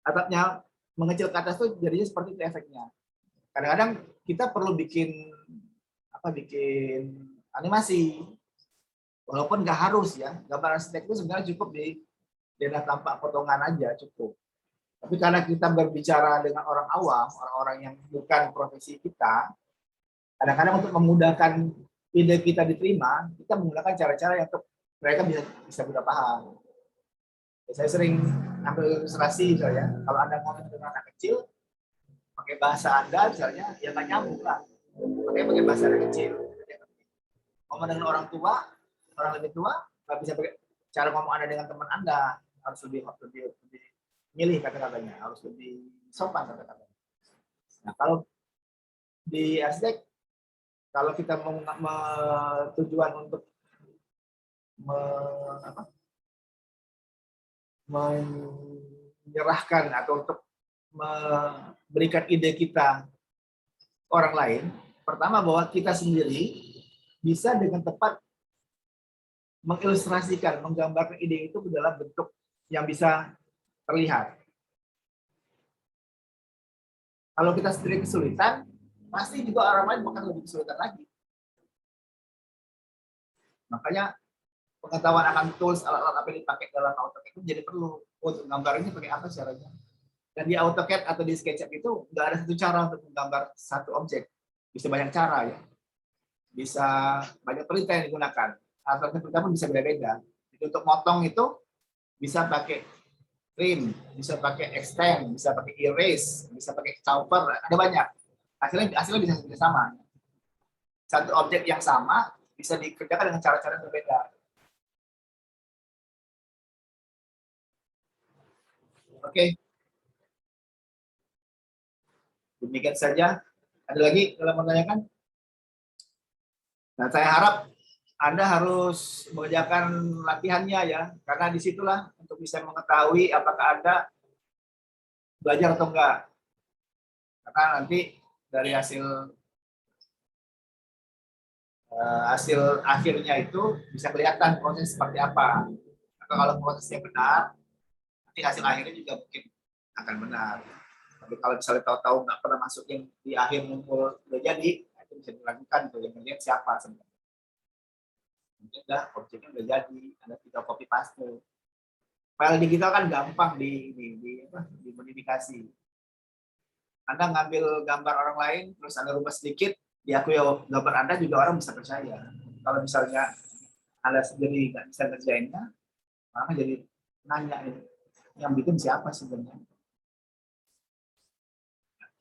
atapnya mengecil ke atas tuh jadinya seperti itu efeknya. Kadang-kadang kita perlu bikin bikin animasi. Walaupun nggak harus ya. Gambar arsitek itu sebenarnya cukup di daerah tampak potongan aja cukup. Tapi karena kita berbicara dengan orang awam, orang-orang yang bukan profesi kita, kadang-kadang untuk memudahkan ide kita diterima, kita menggunakan cara-cara yang mereka bisa mudah paham. Saya sering ambil ilustrasi misalnya, kalau Anda ngomong dengan anak kecil, pakai bahasa Anda misalnya, ya nggak nyambung lah. Makanya pakai bahasa anak kecil. Ngomong dengan orang tua, orang lebih tua, nggak bisa pakai cara ngomong Anda dengan teman Anda, harus lebih milih kata-katanya, harus lebih sopan kata-katanya. Nah, kalau di arsitek, kalau kita tujuan untuk menyerahkan atau untuk memberikan ide kita orang lain, pertama bahwa kita sendiri bisa dengan tepat mengilustrasikan, menggambarkan ide itu ke dalam bentuk yang bisa terlihat. Kalau kita sendiri kesulitan, pasti juga orang lain bakal lebih kesulitan lagi. Makanya pengetahuan akan tools, alat-alat apa yang dipakai dalam AutoCAD itu jadi perlu. Untuk gambar ini pakai apa caranya? Dan di AutoCAD atau di SketchUp itu nggak ada satu cara untuk menggambar satu objek. Bisa banyak cara ya. Bisa banyak perintah yang digunakan. Alat perintah pun bisa beda-beda. Jadi untuk motong itu bisa pakai trim, bisa pakai extend, bisa pakai erase, bisa pakai chopper, ada banyak. Hasilnya bisa sama. Satu objek yang sama bisa dikerjakan dengan cara-cara berbeda. Oke. Demikian saja. Ada lagi kalau mau tanyakan? Nah, saya harap Anda harus mengerjakan latihannya ya, karena disitulah untuk bisa mengetahui apakah Anda belajar atau enggak. Karena nanti dari hasil akhirnya itu bisa kelihatan proses seperti apa. Atau kalau prosesnya benar, nanti hasil akhirnya juga mungkin akan benar. Tapi kalau misalnya tahu-tahu nggak pernah masukin di akhir ngumpul udah jadi, itu bisa dilakukan tuh yang melihat siapa sebenarnya. Mungkin objeknya udah jadi, Anda tinggal copy paste. File digital kan gampang dimodifikasi. Anda ngambil gambar orang lain, terus Anda rubah sedikit, diakui gambar Anda juga orang bisa percaya. Kalau misalnya Anda sendiri nggak bisa ngerjainnya, orang jadi nanya yang bikin siapa sebenarnya.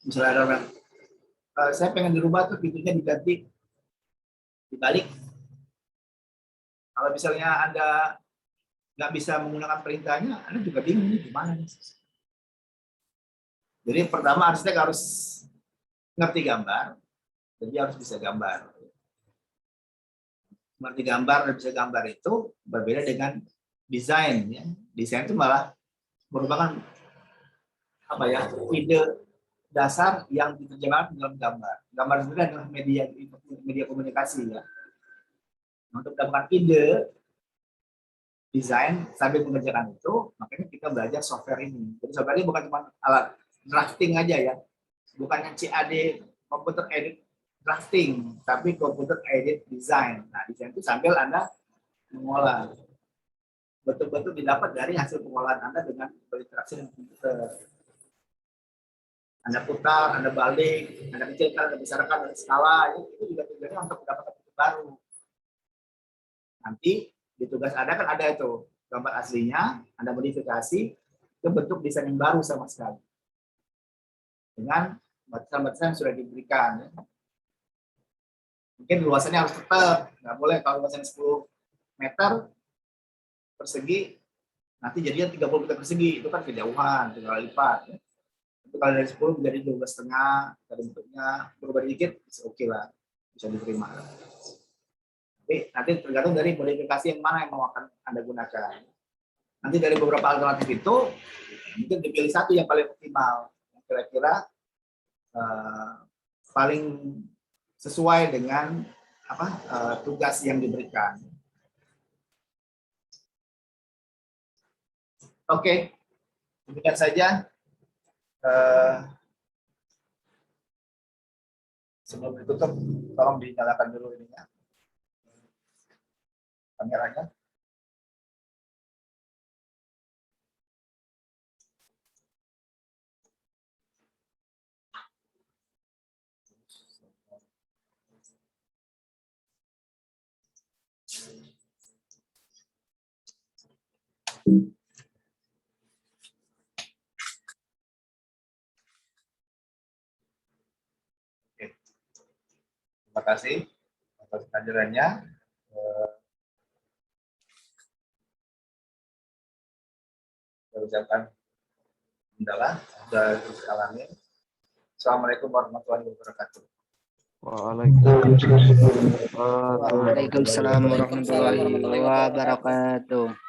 Misalnya ada orang, saya pengen dirubah tuh pintunya diganti, dibalik. Kalau misalnya Anda nggak bisa menggunakan perintahnya, Anda juga bingung nih gimana nih. Jadi pertama arsitek harus ngerti gambar, jadi harus bisa gambar. Ngerti gambar dan bisa gambar itu berbeda dengan desain. Ya. Desain itu malah merupakan ide dasar yang diterjemahkan dalam gambar. Gambar sendiri adalah media komunikasi ya. Untuk mendapatkan ide desain sambil mengerjakan itu, makanya kita belajar software ini. Jadi software ini bukan cuma alat drafting aja ya, bukan CAD computer edit drafting, tapi computer edit design. Nah, desain itu sambil Anda mengolah. Betul-betul didapat dari hasil pengolahan Anda dengan berinteraksi dengan komputer. Anda putar, Anda balik, Anda kecilkan, Anda besarkan, Anda skala, itu juga tujuannya untuk mendapatkan bentuk baru. Nanti di tugas Anda kan ada itu gambar aslinya, Anda modifikasi ke bentuk desain yang baru sama sekali. Dengan batasan-batasan yang sudah diberikan. Mungkin luasannya harus tetap, nggak boleh kalau luasannya 10 meter persegi, nanti jadinya 30 meter persegi, itu kan kejauhan, 3 kali lipat. Ya. Itu kalau dari 10 menjadi 12,5, dari bentuknya berubah dikit, oke lah, bisa diterima. Tapi nanti tergantung dari modifikasi yang mana yang mau akan Anda gunakan. Nanti dari beberapa alternatif itu, mungkin dipilih satu yang paling optimal, yang kira-kira paling sesuai dengan tugas yang diberikan. Oke, demikian saja. Sebelum ditutup, tolong dinyalakan dulu ininya, kameranya. Oke. Terima kasih atas kehadirannya. Saya ucapkan adalah sudah alami. Assalamualaikum warahmatullahi wabarakatuh. Waalaikumsalam warahmatullahi wabarakatuh.